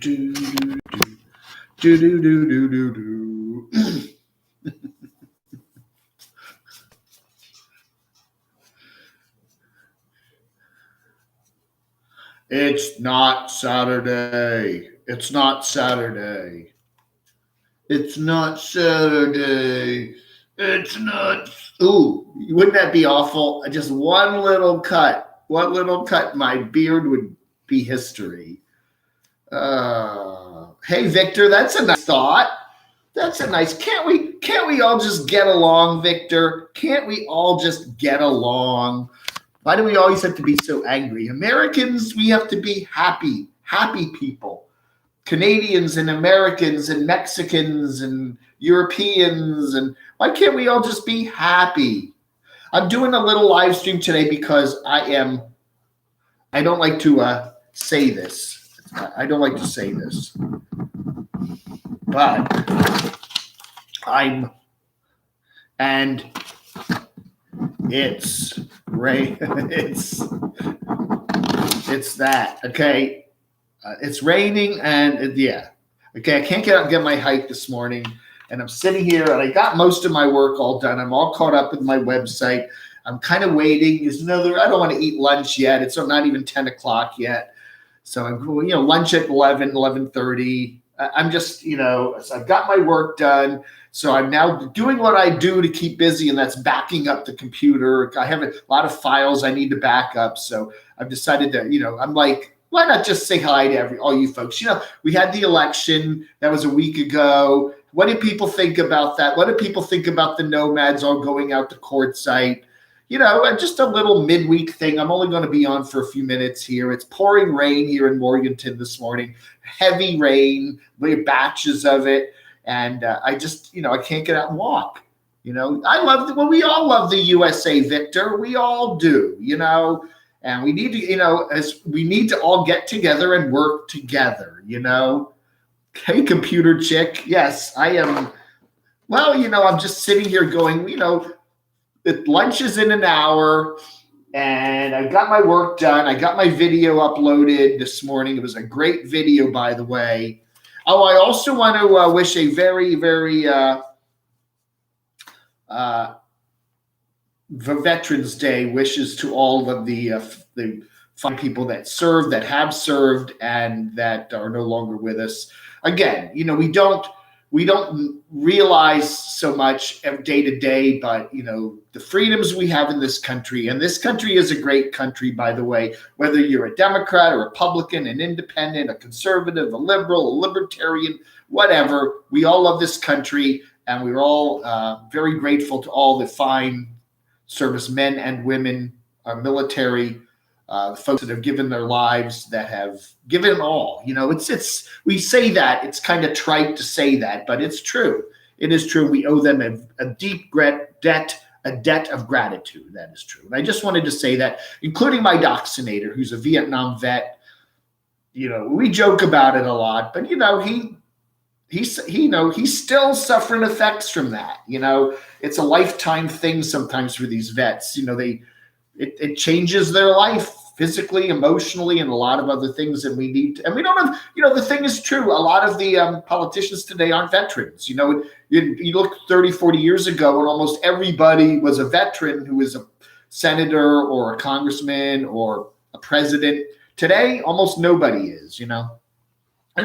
Do do do do do do. It's not Saturday. It's not Saturday. It's not Saturday. It's not. Ooh, wouldn't that be awful? Just one little cut. One little cut. My beard would be history. Hey, Victor, that's a nice thought. That's a nice. Can't we all just get along, Victor? Can't we all just get along? Why do we always have to be so angry? Americans, we have to be happy people. Canadians and Americans and Mexicans and Europeans, and why can't we all just be happy? I'm doing a little live stream today because I don't like to say this. I don't like to say this, but and it's rain. It's that, okay? It's raining and yeah. Okay, I can't get out and get my hike this morning. And I'm sitting here and I got most of my work all done. I'm all caught up with my website. I'm kind of waiting. I don't want to eat lunch yet. It's not even 10 o'clock yet. So I'm, lunch at 11:30. I'm just, so I've got my work done. So I'm now doing what I do to keep busy, and that's backing up the computer. I have a lot of files I need to back up. So I've decided to, I'm like, why not just say hi to all you folks? We had the election. That was a week ago. What do people think about that? What do people think about the Nomads all going out to quartzsite? Just a little midweek thing. I'm only going to be on for a few minutes here. It's pouring rain here in Morganton this morning. Heavy rain, batches of it. And I just, I can't get out and walk. We all love the USA, Victor. We all do, and we need to, we need to all get together and work together, Hey, computer chick. Yes, I am. Well, I'm just sitting here going, lunch is in an hour and I got my work done. I got my video uploaded this morning. It was a great video, by the way. Oh, I also want to wish a very, very Veterans Day wishes to all of the fine people that served, that have served, and that are no longer with us. Again, we don't realize so much day to day, but the freedoms we have in this country, and this country is a great country, by the way, whether you're a Democrat, a Republican, an independent, a conservative, a liberal, a libertarian, whatever, we all love this country, and we're all very grateful to all the fine servicemen and women, our military, the folks that have given their lives, that have given all. It's we say that, it's kind of trite to say that, but it's true. It is true. We owe them a deep debt of gratitude. That is true. And I just wanted to say that, including my dachshundator, who's a Vietnam vet. We joke about it a lot, but he's still suffering effects from that. It's a lifetime thing sometimes for these vets. It changes their life physically, emotionally, and a lot of other things. And we need to, and we don't have, the thing is true. A lot of the politicians today aren't veterans. You look 30, 40 years ago and almost everybody was a veteran who was a senator or a congressman or a president. Today, almost nobody is, and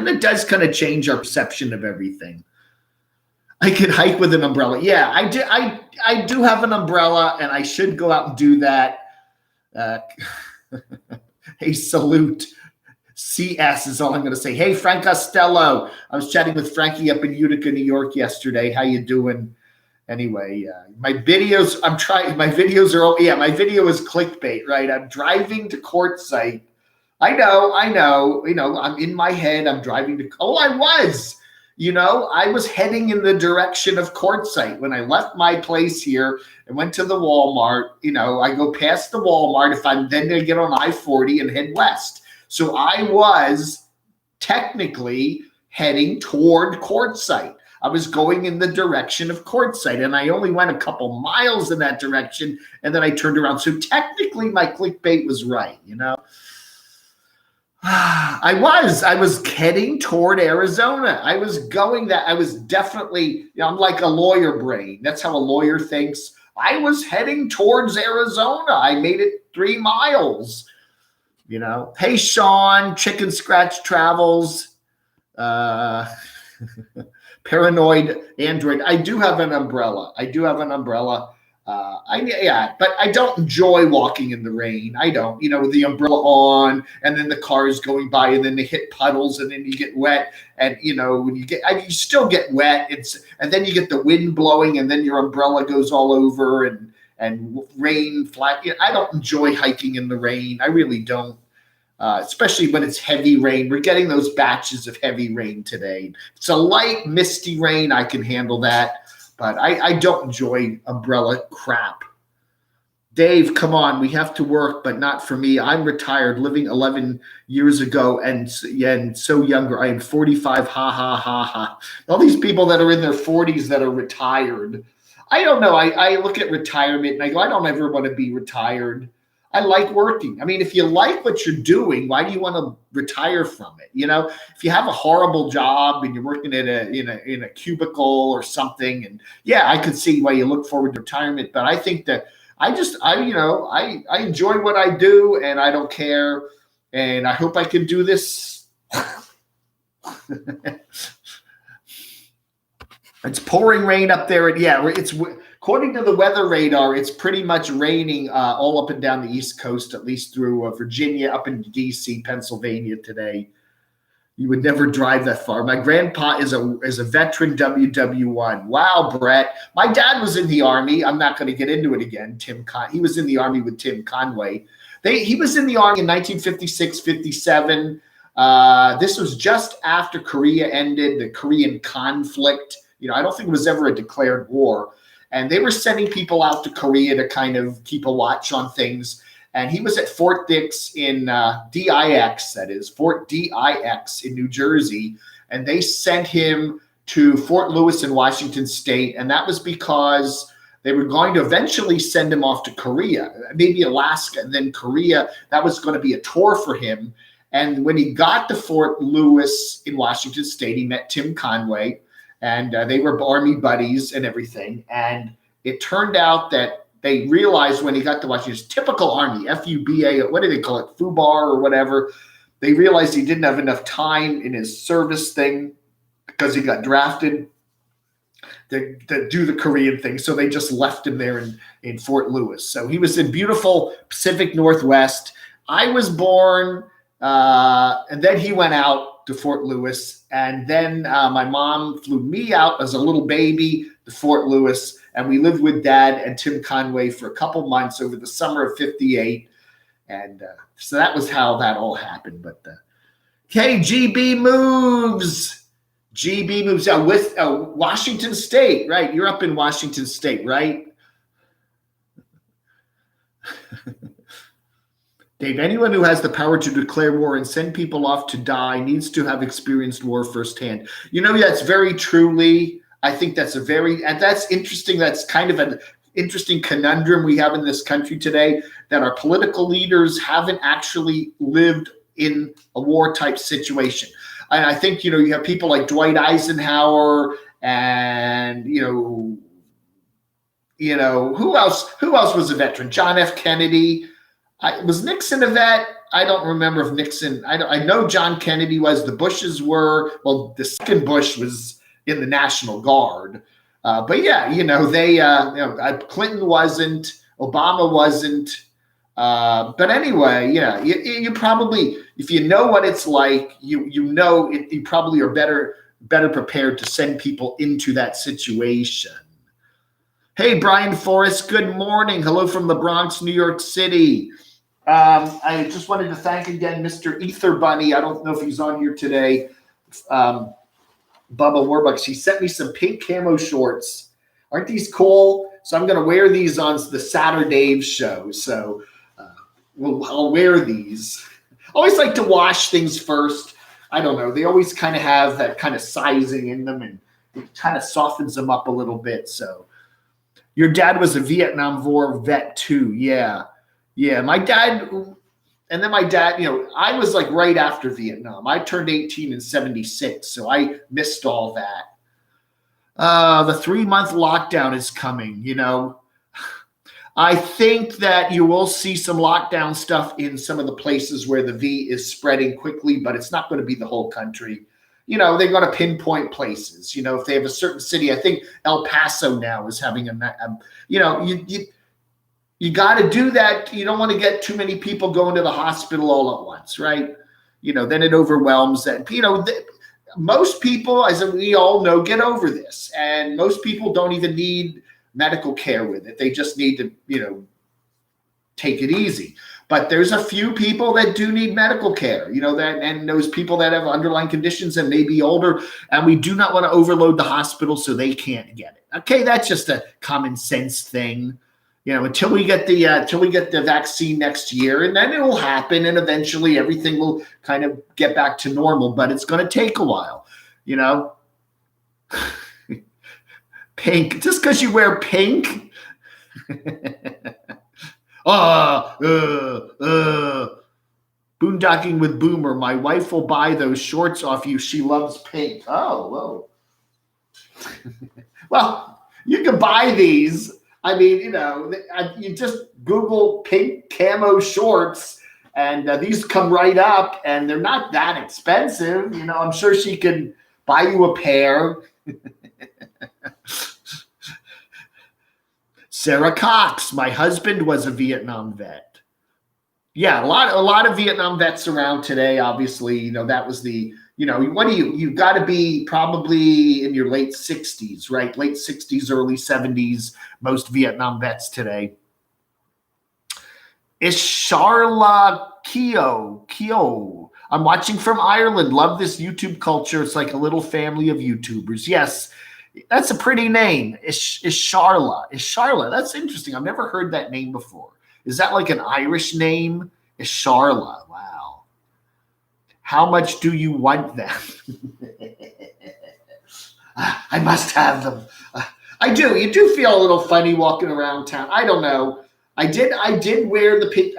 it does kind of change our perception of everything. I could hike with an umbrella. Yeah, I do have an umbrella, and I should go out and do that. Hey, salute. CS is all I'm going to say. Hey, Frank Costello. I was chatting with Frankie up in Utica, New York yesterday. How you doing? Anyway, my videos, my video is clickbait, right? I'm driving to quartzsite. I know. I'm in my head. I'm driving to, I was heading in the direction of quartzsite when I left my place here and went to the Walmart. I go past the Walmart if I'm then going to get on I-40 and head west. So I was technically heading toward quartzsite. I was going in the direction of quartzsite, and I only went a couple miles in that direction, and then I turned around. So technically my clickbait was right, I was heading toward Arizona. I was going that. I was definitely, I'm like a lawyer brain. That's how a lawyer thinks. I was heading towards Arizona. I made it 3 miles, Hey, Sean, Chicken Scratch Travels, Paranoid Android. I do have an umbrella. But I don't enjoy walking in the rain. I don't, with the umbrella on and then the cars going by and then they hit puddles and then you get wet. And, when you still get wet, and then you get the wind blowing and then your umbrella goes all over and rain flat. I don't enjoy hiking in the rain. I really don't. Especially when it's heavy rain. We're getting those batches of heavy rain today. It's a light, misty rain. I can handle that. But I don't enjoy umbrella crap. Dave, come on. We have to work, but not for me. I'm retired, living 11 years ago and so younger. I am 45. Ha, ha, ha, ha. All these people that are in their 40s that are retired. I don't know. I look at retirement and I go, I don't ever want to be retired. I like working. I mean, if you like what you're doing, why do you want to retire from it? If you have a horrible job and you're working in a cubicle or something, and I could see why you look forward to retirement. But I think that I enjoy what I do and I don't care. And I hope I can do this. It's pouring rain up there. And it's according to the weather radar, it's pretty much raining all up and down the East Coast, at least through Virginia, up into D.C., Pennsylvania today. You would never drive that far. My grandpa is a veteran WW1. Wow, Brett. My dad was in the Army. I'm not going to get into it again. He was in the Army with Tim Conway. He was in the Army in 1956, 57. This was just after Korea ended, the Korean conflict. I don't think it was ever a declared war. And they were sending people out to Korea to kind of keep a watch on things. And he was at Fort Dix in DIX, that is, Fort DIX in New Jersey. And they sent him to Fort Lewis in Washington State. And that was because they were going to eventually send him off to Korea, maybe Alaska, and then Korea. That was going to be a tour for him. And when he got to Fort Lewis in Washington State, he met Tim Conway. And they were Army buddies and everything. And it turned out that they realized when he got to Washington, typical Army, FUBA, what do they call it, FUBAR or whatever. They realized he didn't have enough time in his service thing because he got drafted to do the Korean thing. So they just left him there in Fort Lewis. So he was in beautiful Pacific Northwest. I was born, and then he went out to Fort Lewis. And then my mom flew me out as a little baby to Fort Lewis. And we lived with Dad and Tim Conway for a couple months over the summer of 58. And so that was how that all happened. But GB moves. GB moves out with Washington State, right? You're up in Washington State, right? Dave, anyone who has the power to declare war and send people off to die needs to have experienced war firsthand. That's very truly. I think and that's interesting. That's kind of an interesting conundrum we have in this country today, that our political leaders haven't actually lived in a war type situation. And I think, you have people like Dwight Eisenhower and, who else was a veteran? John F. Kennedy. Was Nixon a vet? I don't remember if Nixon. I know John Kennedy was. The Bushes were. Well, the second Bush was in the National Guard. But Clinton wasn't. Obama wasn't. But anyway, you probably, if you know what it's like, you probably are better prepared to send people into that situation. Hey, Brian Forrest. Good morning. Hello from the Bronx, New York City. I just wanted to thank again Mr. Ether Bunny. I don't know if he's on here today. Bubba Warbucks. He sent me some pink camo shorts. Aren't these cool? So I'm going to wear these on the Saturday show. So I'll wear these. I always like to wash things first. I don't know. They always kind of have that kind of sizing in them, and it kind of softens them up a little bit. So your dad was a Vietnam War vet too. Yeah. My dad, and then my dad, I was like right after Vietnam. I turned 18 in 76, so I missed all that. The 3-month lockdown is coming, I think that you will see some lockdown stuff in some of the places where the V is spreading quickly, but it's not going to be the whole country. They're going to pinpoint places. If they have a certain city, I think El Paso now is having you got to do that. You don't want to get too many people going to the hospital all at once, right? Then it overwhelms that. Most people, as we all know, get over this, and most people don't even need medical care with it. They just need to, take it easy. But there's a few people that do need medical care, and those people that have underlying conditions and may be older, and we do not want to overload the hospital so they can't get it. Okay, that's just a common sense thing. Until we get the vaccine next year, and then it will happen, and eventually everything will kind of get back to normal. But it's going to take a while, Pink, just because you wear pink. Boondocking with Boomer. My wife will buy those shorts off you. She loves pink. Oh, whoa. Well, you can buy these. I mean, you just Google pink camo shorts, and these come right up, and they're not that expensive. I'm sure she can buy you a pair. Sarah Cox, my husband was a Vietnam vet. Yeah, a lot of Vietnam vets around today. Obviously, that was the, you've got to be probably in your late 60s, right? Late 60s, early 70s, most Vietnam vets today. Isharla Keo. I'm watching from Ireland. Love this YouTube culture. It's like a little family of YouTubers. Yes, that's a pretty name. Isharla. That's interesting. I've never heard that name before. Is that like an Irish name? Isharla. Wow. How much do you want them? I must have them. I do. You do feel a little funny walking around town. I don't know. I did wear the pink.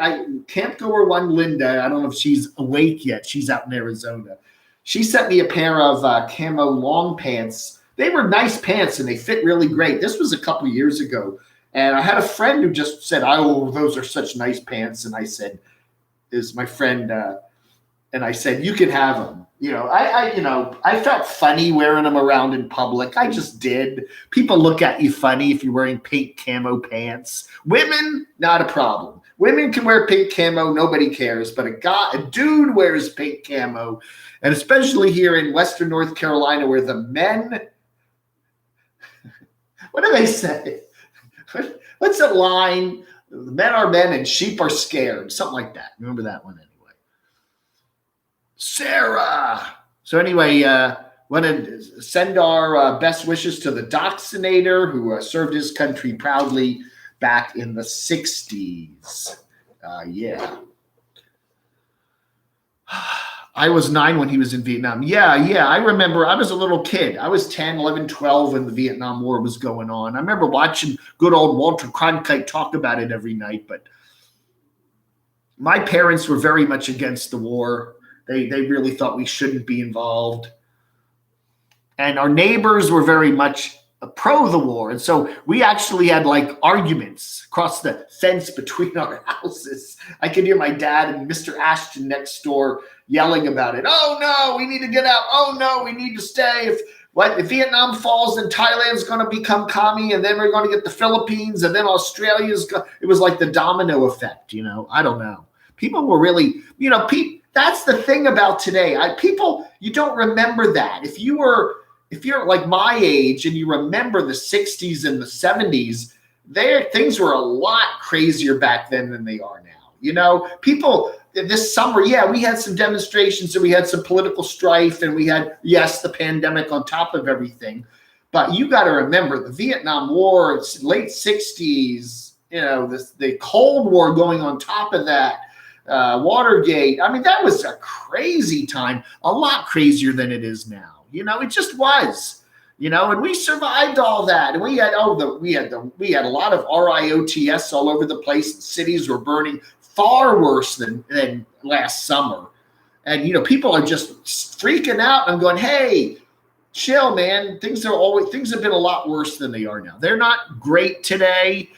Camp Goer One Linda. I don't know if she's awake yet. She's out in Arizona. She sent me a pair of camo long pants. They were nice pants and they fit really great. This was a couple years ago. And I had a friend who just said, "Oh, those are such nice pants." And I said, "Is my friend?" And I said, "You can have them." I felt funny wearing them around in public. I just did. People look at you funny if you're wearing pink camo pants. Women, not a problem. Women can wear pink camo, nobody cares. But a dude wears pink camo, and especially here in Western North Carolina, where the men. What do they say? What's that line? The men are men and sheep are scared. Something like that. Remember that one anyway. Sarah. So anyway, want to send our best wishes to the Doxinator, who served his country proudly back in the 60s. Yeah. I was 9 when he was in Vietnam. Yeah. I remember I was a little kid. I was 10, 11, 12 when the Vietnam War was going on. I remember watching good old Walter Cronkite talk about it every night. But my parents were very much against the war. They really thought we shouldn't be involved. And our neighbors were very much pro the war. And so we actually had like arguments across the fence between our houses. I could hear my dad and Mr. Ashton next door yelling about it. "Oh no, we need to get out. Oh no, we need to stay. If Vietnam falls, then Thailand's going to become commie, and then we're going to get the Philippines, and then Australia's it was like the domino effect, I don't know. People were really, that's the thing about today. You don't remember that. If you're like my age and you remember the 60s and the 70s, things were a lot crazier back then than they are now. People this summer, we had some demonstrations and we had some political strife and we had, yes, the pandemic on top of everything. But you got to remember the Vietnam War, it's late 60s, the Cold War going on top of that. Watergate. I mean, that was a crazy time, a lot crazier than it is now. It just was, and we survived all that. And we had a lot of RIOTS all over the place. Cities were burning, far worse than last summer. And, you know, people are just freaking out. I'm going, hey, chill, man. Things have been a lot worse than they are now. They're not great today.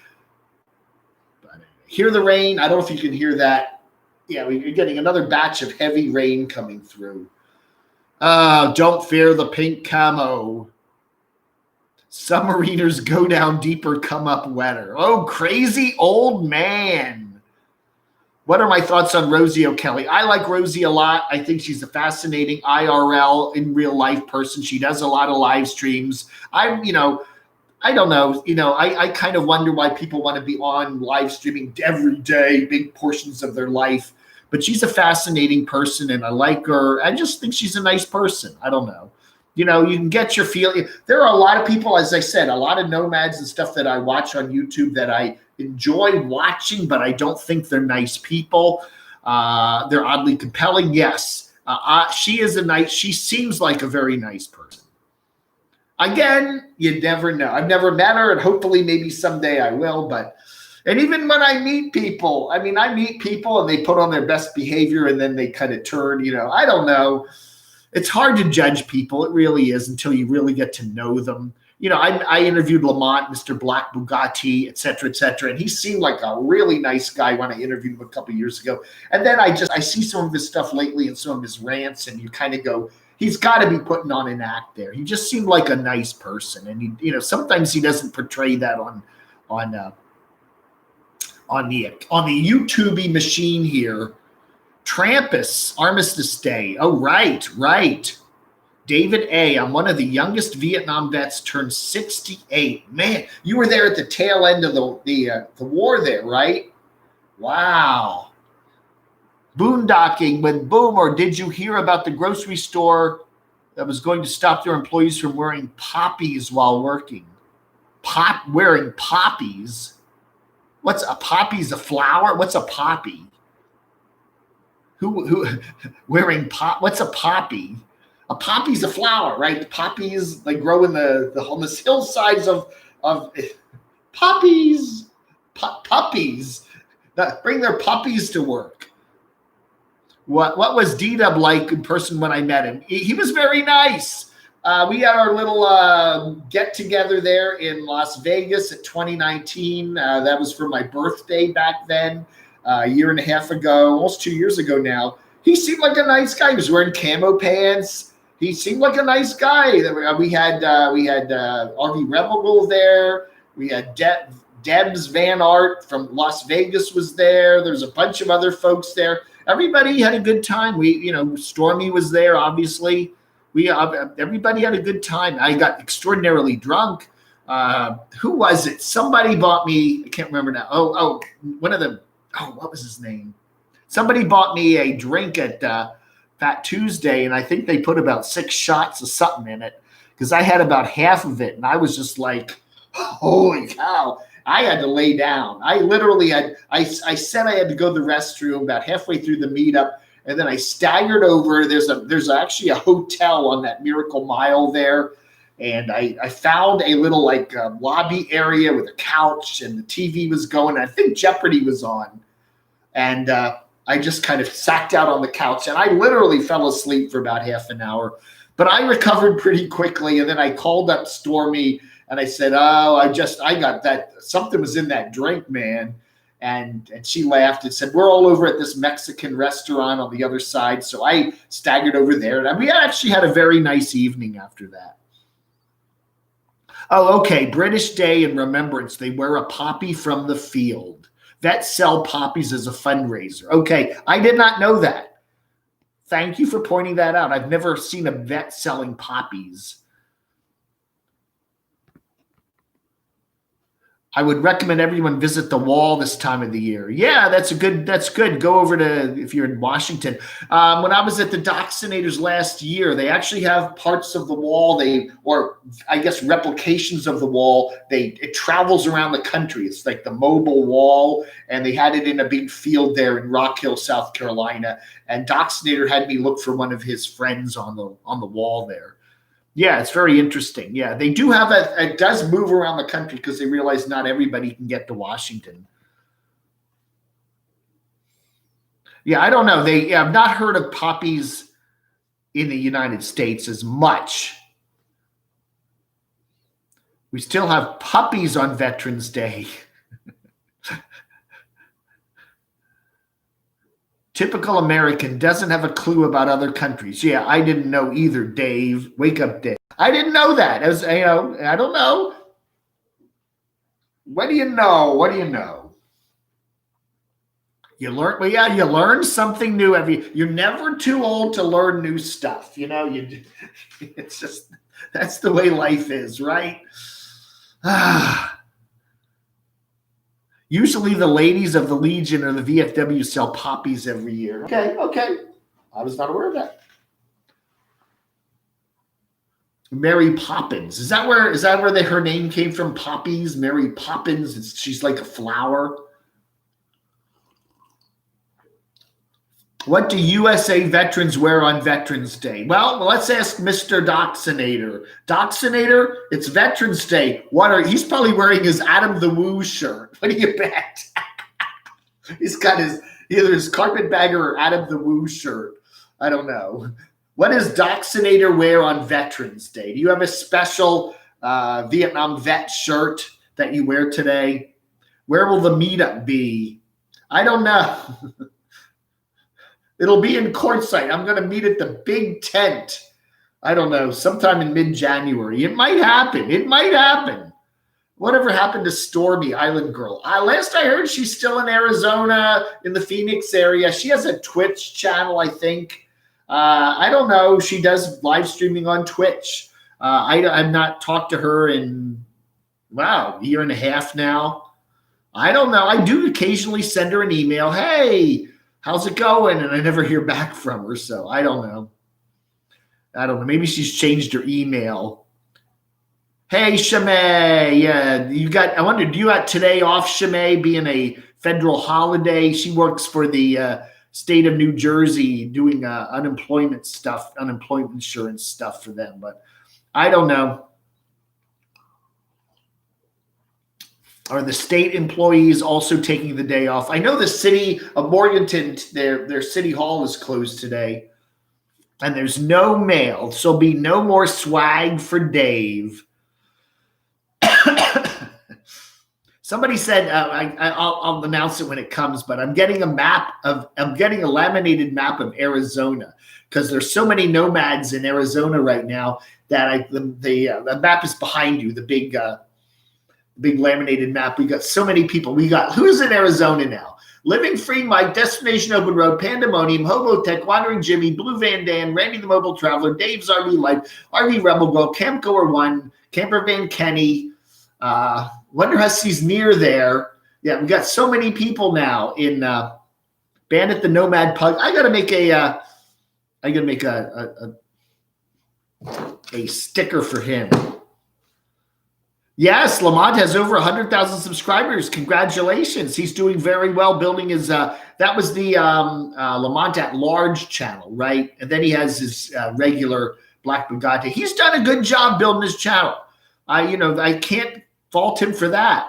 But hear the rain. I don't know if you can hear that. Yeah, we're getting another batch of heavy rain coming through. Don't fear the pink camo. Submariners go down deeper, come up wetter. Oh, crazy old man. What are my thoughts on Rosie O'Kelly? I like Rosie a lot. I think she's a fascinating IRL in real life person. She does a lot of live streams. I don't know. I kind of wonder why people want to be on live streaming every day, big portions of their life. But she's a fascinating person, and I like her. I just think she's a nice person. I don't know. You know, you can get your feeling. There are a lot of people, as I said, a lot of nomads and stuff that I watch on YouTube that I enjoy watching, but I don't think they're nice people. They're oddly compelling. Yes, she seems like a very nice person. Again, you never know. I've never met her, and hopefully maybe someday I will. And even when I meet people, I meet people and they put on their best behavior and then they kind of turn, I don't know. It's hard to judge people. It really is until you really get to know them. I interviewed Lamont, Mr. Black Bugatti, et cetera, and he seemed like a really nice guy when I interviewed him a couple of years ago. And then I see some of his stuff lately and some of his rants, and you kind of go, he's got to be putting on an act there. He just seemed like a nice person, and sometimes he doesn't portray that on the YouTube machine here. Trampus, Armistice Day. Oh, right. David A. I'm one of the youngest Vietnam vets, turned 68. Man, you were there at the tail end of the war there, right? Wow. Boondocking with Boomer. Did you hear about the grocery store that was going to stop their employees from wearing poppies while working? Wearing poppies? What's a poppy? Is a flower? What's a poppy? Who wearing pop? What's a poppy? A poppy's a flower, right? Poppies, they grow on the hillsides of poppies. Puppies. Bring their puppies to work. What was D-Dub like in person when I met him? He was very nice. We had our little get-together there in Las Vegas at 2019. That was for my birthday back then, a year and a half ago, almost 2 years ago now. He seemed like a nice guy. He was wearing camo pants. He seemed like a nice guy. We had RV Rebel there. We had Debs Van Art from Las Vegas was there. There's a bunch of other folks there. Everybody had a good time. Stormy was there, obviously. Everybody had a good time. I got extraordinarily drunk. Who was it? Somebody bought me, I can't remember now. What was his name? Somebody bought me a drink at Fat Tuesday, and I think they put about 6 shots of something in it because I had about half of it, and I was just like, holy cow. I had to lay down. I literally I said I had to go to the restroom about halfway through the meetup, and then I staggered over. There's actually a hotel on that Miracle Mile there, and I found a little lobby area with a couch, and the TV was going. I think Jeopardy was on, and I just kind of sacked out on the couch, and I literally fell asleep for about half an hour. But I recovered pretty quickly, and then I called up Stormy, and I said, I got that. Something was in that drink, man. And she laughed and said, we're all over at this Mexican restaurant on the other side. So I staggered over there. And we actually had a very nice evening after that. Oh, okay. British Day and Remembrance. They wear a poppy from the field. Vets sell poppies as a fundraiser. Okay. I did not know that. Thank you for pointing that out. I've never seen a vet selling poppies. I would recommend everyone visit the wall this time of the year. Yeah, that's good. Go over to, if you're in Washington. When I was at the Doccinators last year, they actually have parts of the wall, or I guess replications of the wall. It travels around the country. It's like the mobile wall, and they had it in a big field there in Rock Hill, South Carolina. And Doccinator had me look for one of his friends on the wall there. Yeah, it's very interesting. Yeah, they do have it does move around the country because they realize not everybody can get to Washington. Yeah, I don't know. I've not heard of Poppies in the United States as much. We still have puppies on Veterans Day. Typical American doesn't have a clue about other countries. Yeah, I didn't know either, Dave. Wake up, Dave. I didn't know that. As I don't know. What do you know? What do you know? You learn, well, yeah, you learn something new you're never too old to learn new stuff. It's just, that's the way life is, right? Usually the ladies of the Legion or the VFW sell poppies every year. Okay. I was not aware of that. Mary Poppins. Is that where her name came from? Poppies, Mary Poppins. She's like a flower. What do USA veterans wear on Veterans Day? Well, let's ask Mr. Doxinator. Doxinator, it's Veterans Day. He's probably wearing his Adam the Woo shirt. What do you bet? He's got either his carpetbagger or Adam the Woo shirt. I don't know. What does Doxinator wear on Veterans Day? Do you have a special Vietnam vet shirt that you wear today? Where will the meetup be? I don't know. It'll be in Quartzsite. I'm going to meet at the big tent. I don't know, sometime in mid-January. It might happen. Whatever happened to Stormy, Island Girl? Last I heard, she's still in Arizona, in the Phoenix area. She has a Twitch channel, I think. I don't know. She does live streaming on Twitch. I've not talked to her in, a year and a half now. I don't know. I do occasionally send her an email. Hey, how's it going? And I never hear back from her. So I don't know. Maybe she's changed her email. Hey, Shamay. Yeah, I wonder, do you have today off, Shamay, being a federal holiday? She works for the state of New Jersey doing unemployment insurance stuff for them. But I don't know. Are the state employees also taking the day off? I know the city of Morganton, their city hall is closed today, and there's no mail, so there'll be no more swag for Dave. Somebody said I'll announce it when it comes, but I'm getting a laminated map of Arizona because there's so many nomads in Arizona right now that the map is behind you. The big laminated map. We got so many people. Who's in Arizona now? Living Free Mike, Destination Open Road, Pandemonium, Hobo Tech, Wandering Jimmy, Blue Van Dan, Randy the Mobile Traveler, Dave's RV Life, RV Rebel Girl, Camp Goer 1, Camper Van Kenny, Wonder Hussey's near there. Yeah, we got so many people now in Bandit the Nomad Pug. I gotta make a sticker for him. Yes, Lamont has over 100,000 subscribers. Congratulations. He's doing very well building his, that was the Lamont at Large channel, right? And then he has his regular Black Bugatti. He's done a good job building his channel. I can't fault him for that.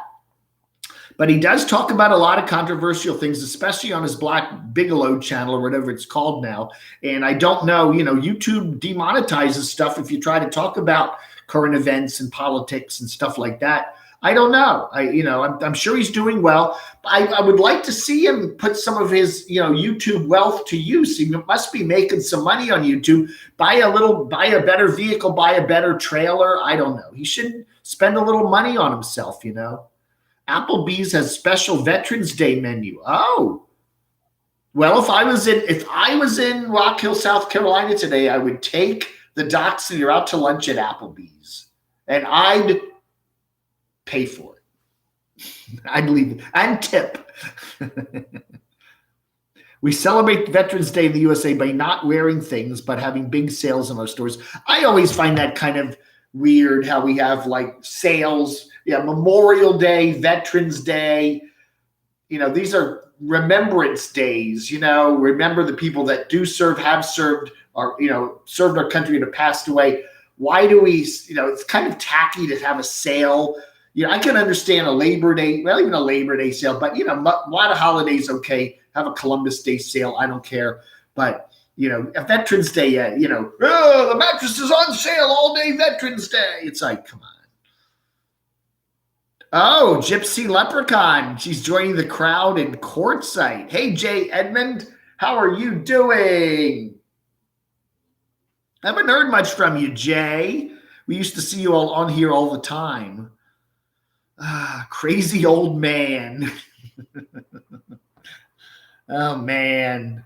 But he does talk about a lot of controversial things, especially on his Black Bigelow channel or whatever it's called now. And I don't know, YouTube demonetizes stuff if you try to talk about current events and politics and stuff like that. I don't know. I'm sure he's doing well. I would like to see him put some of his, YouTube wealth to use. He must be making some money on YouTube. Buy a better vehicle, buy a better trailer. I don't know. He should spend a little money on himself, Applebee's has special Veterans Day menu. Oh, well, if I was in Rock Hill, South Carolina today, I would take the Doxinator out to lunch at Applebee's, and I'd pay for it. I'd leave it and tip. We celebrate Veterans Day in the USA by not wearing things, but having big sales in our stores. I always find that kind of weird how we have like sales. Yeah, Memorial Day, Veterans Day. These are remembrance days. Remember the people that do serve, have served, or served our country and have passed away. Why do we? It's kind of tacky to have a sale. I can understand a Labor Day, well, even a Labor Day sale, but a lot of holidays, okay, have a Columbus Day sale. I don't care. But, a Veterans Day, oh, the mattress is on sale all day Veterans Day. It's like, come on. Oh, Gypsy Leprechaun. She's joining the crowd in Quartzsite. Hey, Jay Edmond, how are you doing? I haven't heard much from you, Jay. We used to see you all on here all the time. Crazy old man. Oh, man.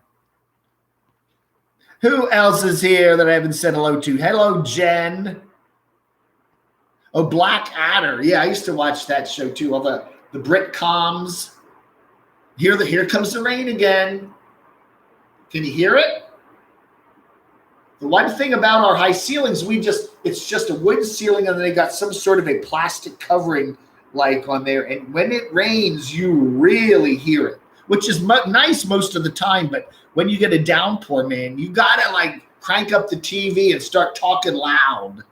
Who else is here that I haven't said hello to? Hello, Jen. Oh, Black Adder. Yeah, I used to watch that show too. All the Brit comms. Here comes the rain again. Can you hear it? The one thing about our high ceilings, it's just a wood ceiling, and then they got some sort of a plastic covering like on there. And when it rains, you really hear it, which is nice most of the time. But when you get a downpour, man, you got to like crank up the TV and start talking loud.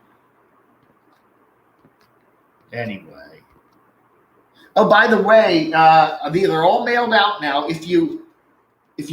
Anyway. Oh, by the way, they're all mailed out now. If you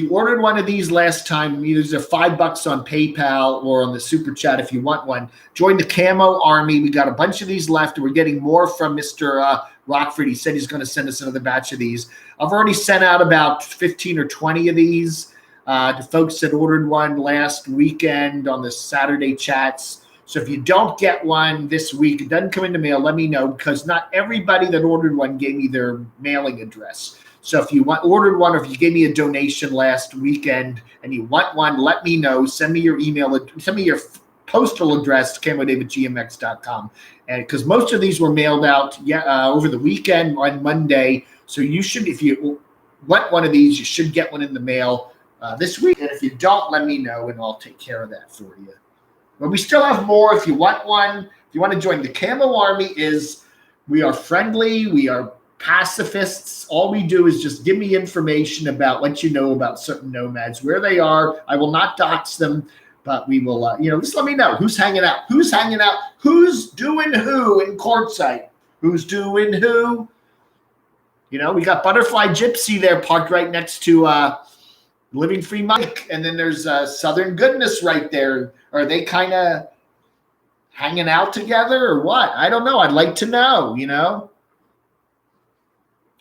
ordered one of these last time, these are $5 on PayPal or on the Super Chat if you want one. Join the Camo Army. We got a bunch of these left, and we're getting more from Mr. Rockford. He said he's going to send us another batch of these. I've already sent out about 15 or 20 of these to folks that ordered one last weekend on the Saturday chats. So if you don't get one this week, it doesn't come in the mail, let me know, because not everybody that ordered one gave me their mailing address. So if you ordered one, or if you gave me a donation last weekend and you want one, let me know. Send me your email. Send me your postal address, camodave@gmx.com. And because most of these were mailed out over the weekend on Monday. So you should, if you want one of these, you should get one in the mail this week. And if you don't, let me know, and I'll take care of that for you. But we still have more. If you want one, if you want to join the Camo Army, we are friendly. We are pacifists. All we do is just give me information about what you know about certain nomads, where they are. I will not dox them, but we will, just let me know who's hanging out, who's doing who in Quartzsite, who's doing who. We got Butterfly Gypsy there parked right next to Living Free Mike, and then there's Southern Goodness right there. Are they kind of hanging out together or what? I don't know. I'd like to know,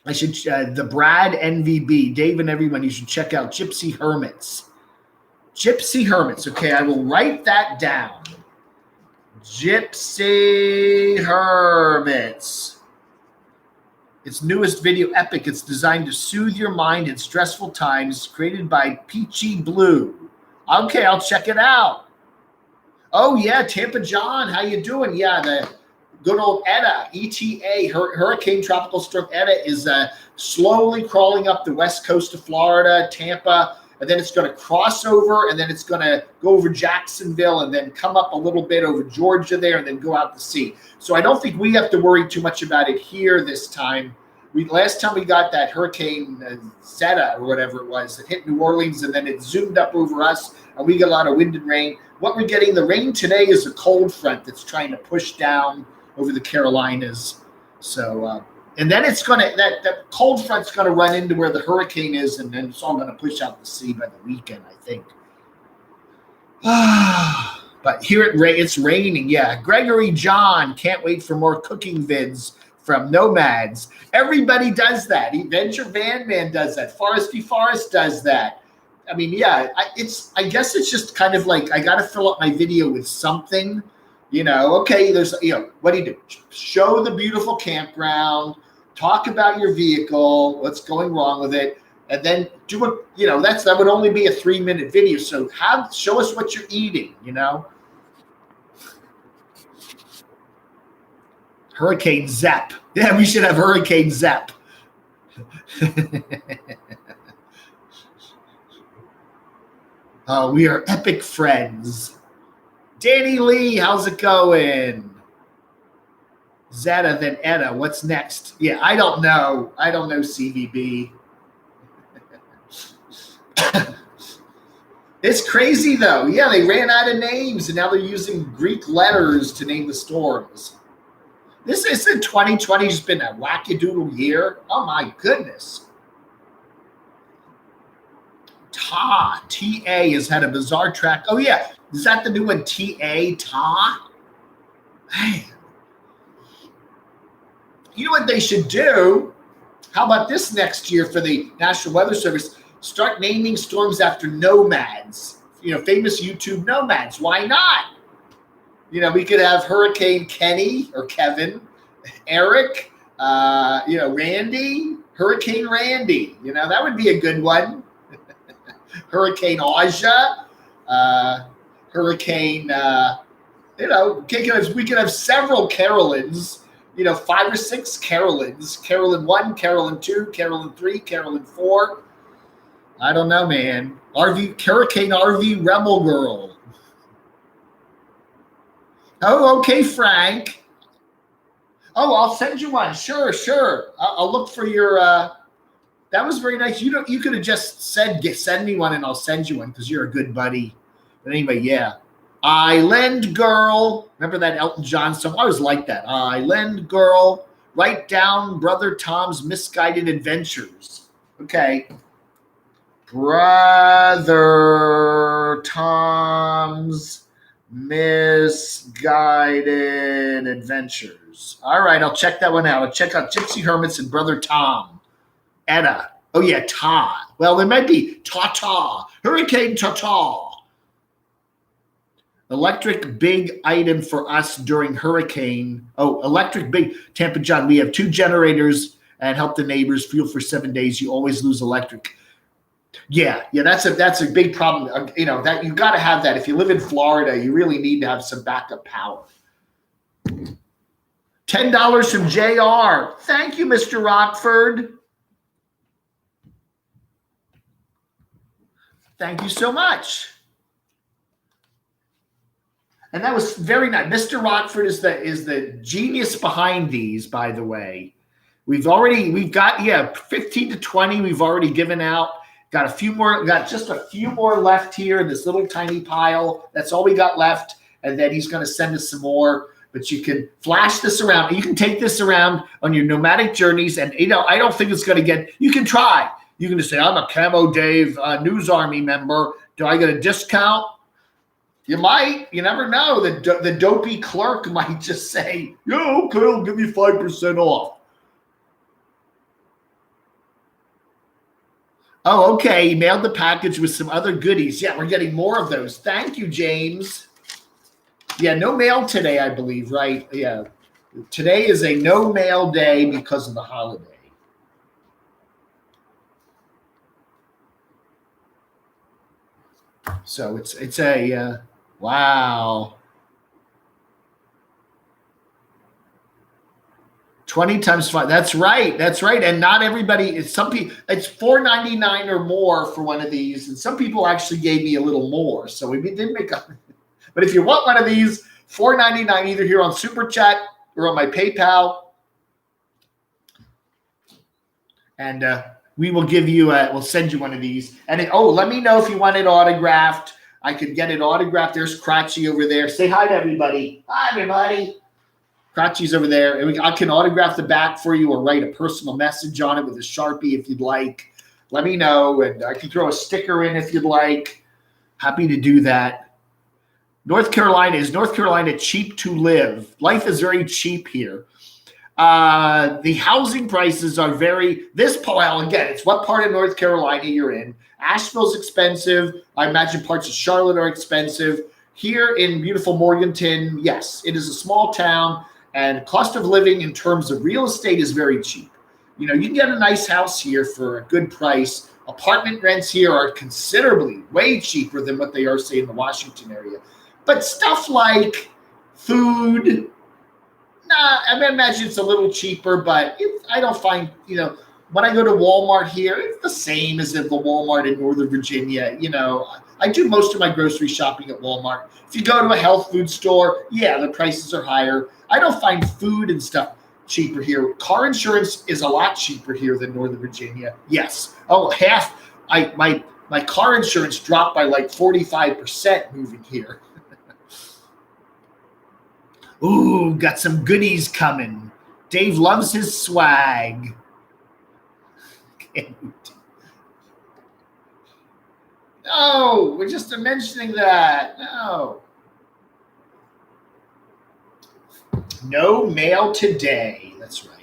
I should, the Brad NVB, Dave and everyone, you should check out Gypsy Hermits. Gypsy Hermits. Okay, I will write that down. Gypsy Hermits. Its newest video, Epic. It's designed to soothe your mind in stressful times, created by Peachy Blue. Okay, I'll check it out. Oh, yeah, Tampa John, how you doing? Yeah, the good old ETA, ETA, Hurricane Tropical Storm ETA is slowly crawling up the west coast of Florida, Tampa, and then it's going to cross over, and then it's going to go over Jacksonville, and then come up a little bit over Georgia there, and then go out to sea. So I don't think we have to worry too much about it here this time. Last time we got that Hurricane Zeta or whatever it was, it hit New Orleans, and then it zoomed up over us, and we got a lot of wind and rain. What we're getting, the rain today is a cold front that's trying to push down over the Carolinas. So, and then it's going to, that cold front's going to run into where the hurricane is, and then it's all going to push out to sea by the weekend, I think. But here it's raining. Yeah. Gregory John, can't wait for more cooking vids from Nomads. Everybody does that. Adventure Van Man does that. Foresty Forest does that. I mean, yeah, I guess it's just kind of like I got to fill up my video with something. Okay, there's, what do you do? Show the beautiful campground, talk about your vehicle, what's going wrong with it, and then do a, that would only be a 3-minute video. So show us what you're eating, Hurricane Zep. Yeah, we should have Hurricane Zep. Oh, we are epic friends. Danny Lee, how's it going? Zeta, then Etta. What's next? Yeah, I don't know. I don't know CVB. It's crazy, though. Yeah, they ran out of names, and now they're using Greek letters to name the storms. This isn't 2020 has been a wackadoodle year. Oh, my goodness. T-A has had a bizarre track. Oh, yeah. Is that the new one? T-A, Ta? Man. You know what they should do? How about this next year for the National Weather Service? Start naming storms after nomads. Famous YouTube nomads. Why not? We could have Hurricane Kenny or Kevin, Eric, Randy, Hurricane Randy. That would be a good one. Hurricane Aja, Hurricane, we could have several Carolyns, 5 or 6 Carolyns, Carolyn 1, Carolyn 2, Carolyn 3, Carolyn 4. I don't know, man. Hurricane RV Rebel Girl. Oh, okay, Frank. Oh, I'll send you one. Sure. I'll look for your, that was very nice. You could have just said, send me one and I'll send you one because you're a good buddy. But anyway, yeah. Island Girl. Remember that Elton John song? I always like that. Island Girl. Write down Brother Tom's misguided adventures. Okay. Brother Tom's misguided adventures. All right, I'll check that one out. I'll check out Gypsy Hermits and Brother Tom. Etta. Oh, yeah, Ta. Well, there might be Ta-Ta. Hurricane Ta-Ta. Electric big item for us during hurricane. Oh, electric big. Tampa John, we have 2 generators and help the neighbors fuel for 7 days. You always lose electric. Yeah, that's a big problem. That you got to have that. If you live in Florida, you really need to have some backup power. $10 from JR. Thank you, Mr. Rockford. Thank you so much. And that was very nice. Mr. Rockford is the genius behind these, by the way. We've got 15 to 20 we've already given out. Got just a few more left here in this little tiny pile. That's all we got left. And then he's going to send us some more. But you can flash this around. You can take this around on your nomadic journeys. And, I don't think it's going to you can try. You can just say, I'm a Camo Dave News Army member. Do I get a discount? You might. You never know. The dopey clerk might just say, yeah, okay, I'll give you 5% off. Oh, okay. He mailed the package with some other goodies. Yeah, we're getting more of those. Thank you, James. Yeah, no mail today, I believe, right? Yeah. Today is a no mail day because of the holiday. So it's a wow. 20 times 5. That's right. And not everybody. It's $4.99 or more for one of these, and some people actually gave me a little more. So we did make up. But if you want one of these, $4.99 either here on Super Chat or on my PayPal, and we will give you. We'll send you one of these. And let me know if you want it autographed. I could get it autographed. There's Cratchy over there. Say hi to everybody. Hi, everybody. Cratchy's over there. And I can autograph the back for you or write a personal message on it with a Sharpie if you'd like. Let me know. And I can throw a sticker in if you'd like. Happy to do that. North Carolina cheap to live? Life is very cheap here. The housing prices are again, it's what part of North Carolina you're in. Asheville's expensive. I imagine parts of Charlotte are expensive. Here in beautiful Morganton, yes, it is a small town, and cost of living in terms of real estate is very cheap. You can get a nice house here for a good price. Apartment rents here are considerably way cheaper than what they are, say, in the Washington area. But stuff like food, I imagine it's a little cheaper, but I don't find, when I go to Walmart here, it's the same as in the Walmart in Northern Virginia. I do most of my grocery shopping at Walmart. If you go to a health food store, yeah, the prices are higher. I don't find food and stuff cheaper here. Car insurance is a lot cheaper here than Northern Virginia. Yes. Oh, half. My car insurance dropped by like 45% moving here. Ooh, got some goodies coming. Dave loves his swag. No, we're just mentioning that. No. No mail today. That's right.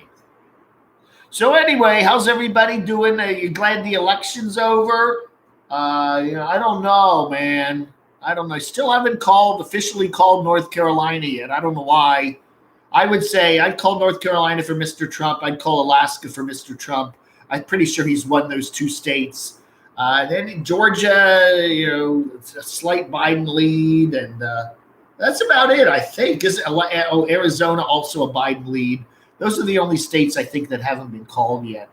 So anyway, how's everybody doing? Are you glad the election's over? I don't know, man. I don't know. I still haven't officially called North Carolina yet. I don't know why. I would say I'd call North Carolina for Mr. Trump. I'd call Alaska for Mr. Trump. I'm pretty sure he's won those two states. Then in Georgia, it's a slight Biden lead, and that's about it, I think. Arizona also a Biden lead. Those are the only states I think that haven't been called yet.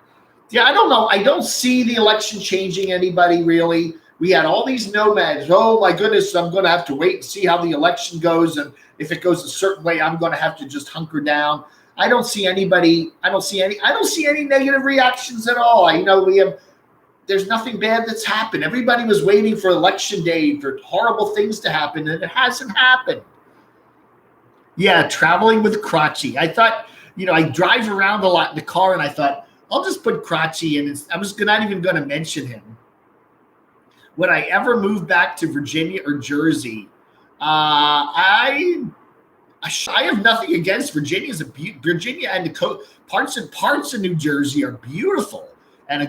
Yeah, I don't know. I don't see the election changing anybody really. We had all these nomads. Oh my goodness, I'm going to have to wait and see how the election goes, and if it goes a certain way, I'm going to have to just hunker down. I don't see anybody. I don't see any negative reactions at all. There's nothing bad that's happened. Everybody was waiting for election day for horrible things to happen, and it hasn't happened. Yeah, traveling with Crotchy. I thought, I drive around a lot in the car, and I thought, I'll just put Crotchy in. I was not even going to mention him. Would I ever move back to Virginia or Jersey? I have nothing against Virginia. Virginia and the parts of New Jersey are beautiful, and a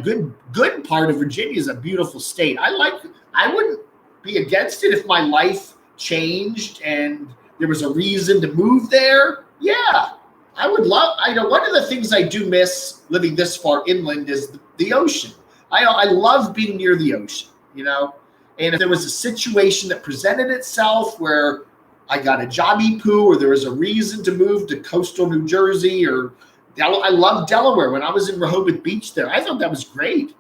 good part of Virginia is a beautiful state. I wouldn't be against it if my life changed and there was a reason to move there. Yeah, I would love. One of the things I do miss living this far inland is the ocean. I love being near the ocean. And if there was a situation that presented itself where I got a jobby poo or there was a reason to move to coastal New Jersey or I love Delaware. When I was in Rehoboth Beach there, I thought that was great.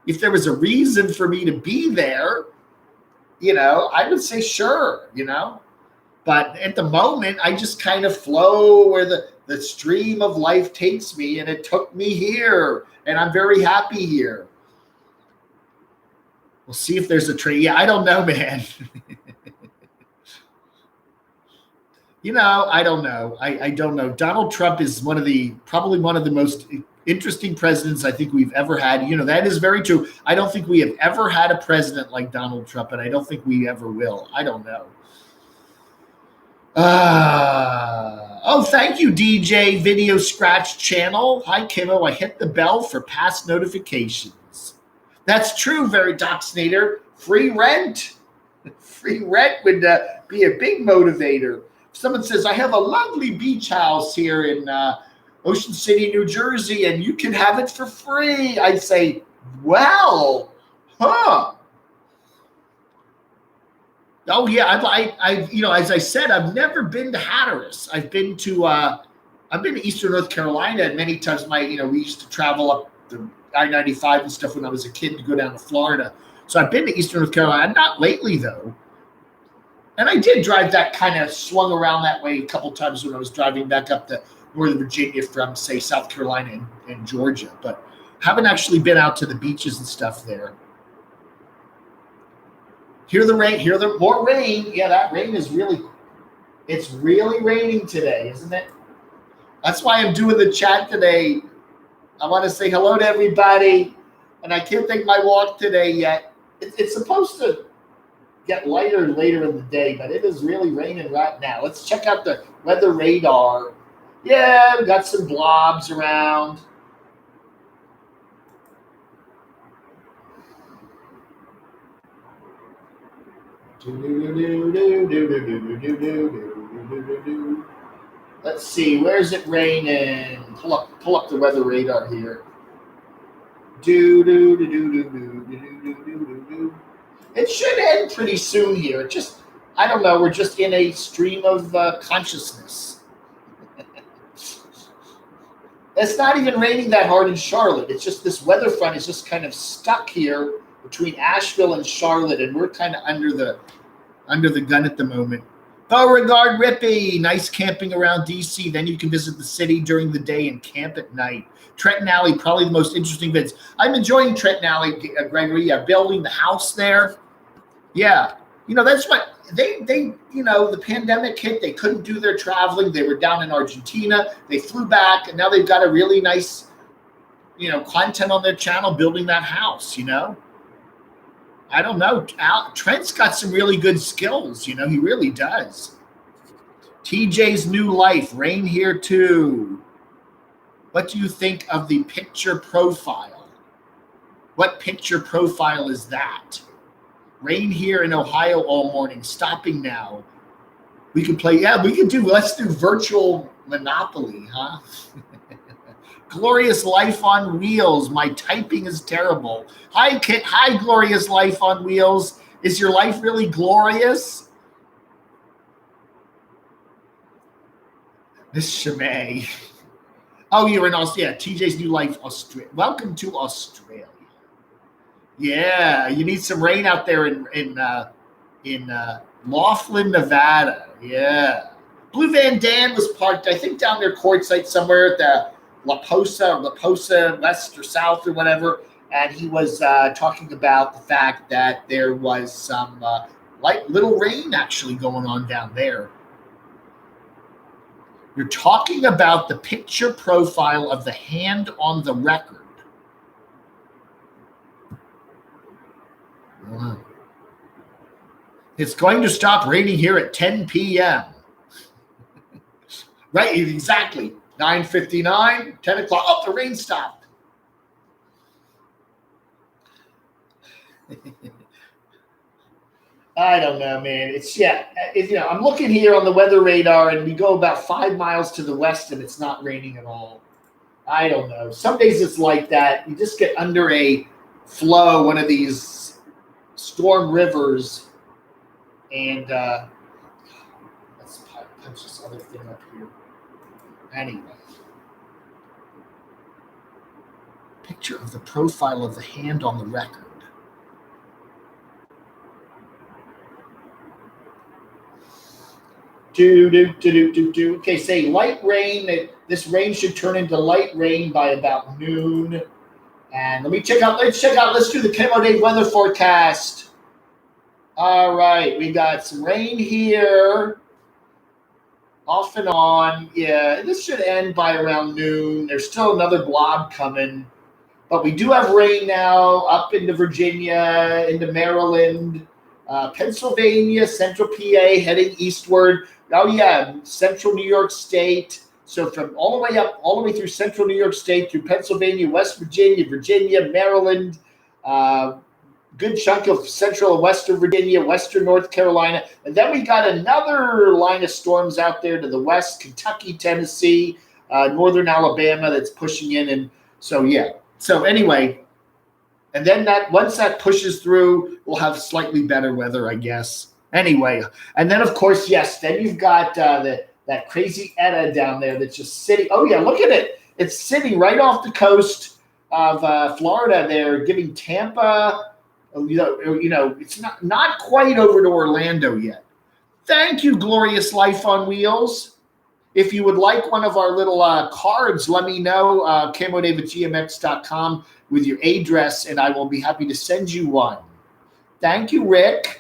If there was a reason for me to be there, I would say sure, But at the moment, I just kind of flow where the stream of life takes me, and it took me here, and I'm very happy here. We'll see if there's a trade. Yeah, I don't know, man. I don't know. I don't know. Donald Trump is probably one of the most interesting presidents I think we've ever had. That is very true. I don't think we have ever had a president like Donald Trump, and I don't think we ever will. I don't know. Thank you, DJ Video Scratch Channel. Hi, Camo. I hit the bell for past notifications. That's true, very Doxnator. Free rent. Free rent would be a big motivator. If someone says, I have a lovely beach house here in Ocean City, New Jersey, and you can have it for free, I'd say, well, huh. Oh yeah, as I said, I've never been to Hatteras. I've been to Eastern North Carolina, and many times we used to travel up the I-95 and stuff when I was a kid to go down to Florida. So I've been to Eastern North Carolina, not lately though. And I did drive that kind of swung around that way a couple times when I was driving back up to Northern Virginia from, say, South Carolina and Georgia, but haven't actually been out to the beaches and stuff there. Hear the rain, more rain. Yeah, that rain is it's really raining today, isn't it? That's why I'm doing the chat today. I want to say hello to everybody, and I can't take my walk today yet. It's supposed to get lighter later in the day, but it is really raining right now. Let's check out the weather radar. Yeah, we got some blobs around. Let's see, where's it raining? Pull up the weather radar here. It should end pretty soon here. I don't know, we're just in a stream of consciousness. It's not even raining that hard in Charlotte. It's just this weather front is just kind of stuck here between Asheville and Charlotte, and we're kind of under the gun at the moment. Beauregard Rippey, nice camping around D.C. Then you can visit the city during the day and camp at night. Trenton Alley, probably the most interesting bits. I'm enjoying Trenton Alley, Gregory. Yeah, building the house there. Yeah, that's what they the pandemic hit. They couldn't do their traveling. They were down in Argentina. They flew back, and now they've got a really nice, content on their channel building that house. I don't know. Trent's got some really good skills. You know, he really does. TJ's new life. Rain here too. What do you think of the picture profile? What picture profile is that? Rain here in Ohio all morning. Stopping now. We can play. Yeah, we can do. Let's do virtual Monopoly, huh? Glorious Life on Wheels. My typing is terrible. Hi, Kit. Hi, Glorious Life on Wheels. Is your life really glorious? Miss Chimay. Oh, you're in Australia. Yeah, TJ's new life, Australia. Welcome to Australia. Yeah, you need some rain out there in Laughlin, Nevada. Yeah. Blue Van Dan was parked, I think, down there courtside somewhere at the La Posa West or South or whatever. And he was talking about the fact that there was some little rain actually going on down there. You're talking about the picture profile of the hand on the record. It's going to stop raining here at 10 p.m. Right, exactly. 9:59, 10 o'clock. Oh, the rain stopped. I don't know, man. I'm looking here on the weather radar, and we go about 5 miles to the west, and it's not raining at all. I don't know. Some days it's like that. You just get under a flow, one of these storm rivers, and let's punch this other thing up here. Anyway, picture of the profile of the hand on the record. Okay, say light rain. This rain should turn into light rain by about noon. And let's check out, let's do the Camo Day weather forecast. All right, we got some rain here. Off and on. Yeah, this should end by around noon. There's still another blob coming. But we do have rain now up into Virginia, into Maryland, Pennsylvania, central PA, heading eastward. Oh, yeah, central New York State. So from all the way up, all the way through central New York State, through Pennsylvania, West Virginia, Maryland, good chunk of central and western Virginia, western North Carolina. And then we got another line of storms out there to the west, Kentucky, Tennessee, northern Alabama that's pushing in. And so, yeah. So anyway, and then once that pushes through, we'll have slightly better weather, I guess. Anyway, and then, of course, yes, then you've got that crazy Eta down there that's just sitting. Oh, yeah, look at it. It's sitting right off the coast of Florida there, giving Tampa, it's not quite over to Orlando yet. Thank you, Glorious Life on Wheels. If you would like one of our little cards, let me know, camodave@gmx.com with your address, and I will be happy to send you one. Thank you, Rick.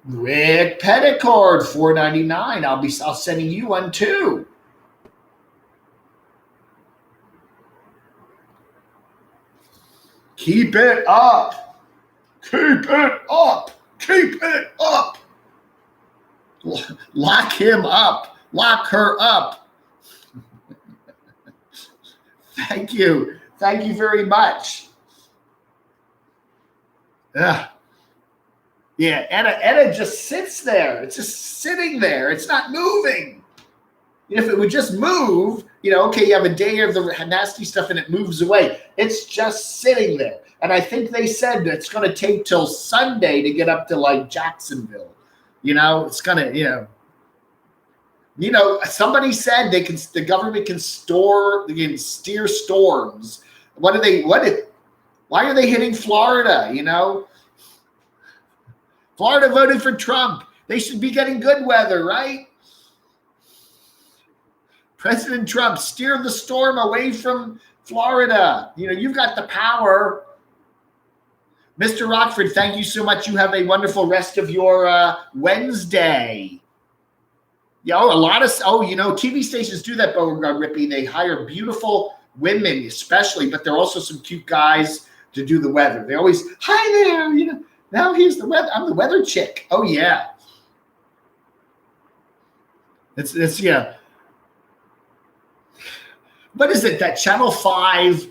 Rick Petticord, $4.99. I'll sending you one too. Keep it up. Keep it up. Keep it up. Lock him up. Lock her up. Thank you. Thank you very much. Yeah, Etta just sits there. It's just sitting there. It's not moving. If it would just move, okay, you have a day of the nasty stuff and it moves away. It's just sitting there. And I think they said it's going to take till Sunday to get up to like Jacksonville. It's going to, somebody said the government can steer storms. Why are they hitting Florida? Florida voted for Trump. They should be getting good weather, right? President Trump, steer the storm away from Florida. You've got the power. Mr. Rockford, thank you so much. You have a wonderful rest of your Wednesday. Yeah, TV stations do that, Beauregard Rippey. They hire beautiful women especially, but there are also some cute guys to do the weather. They always, hi there, you know, now here's the weather. I'm the weather chick. Oh yeah. It's yeah. What is it? That Channel 5,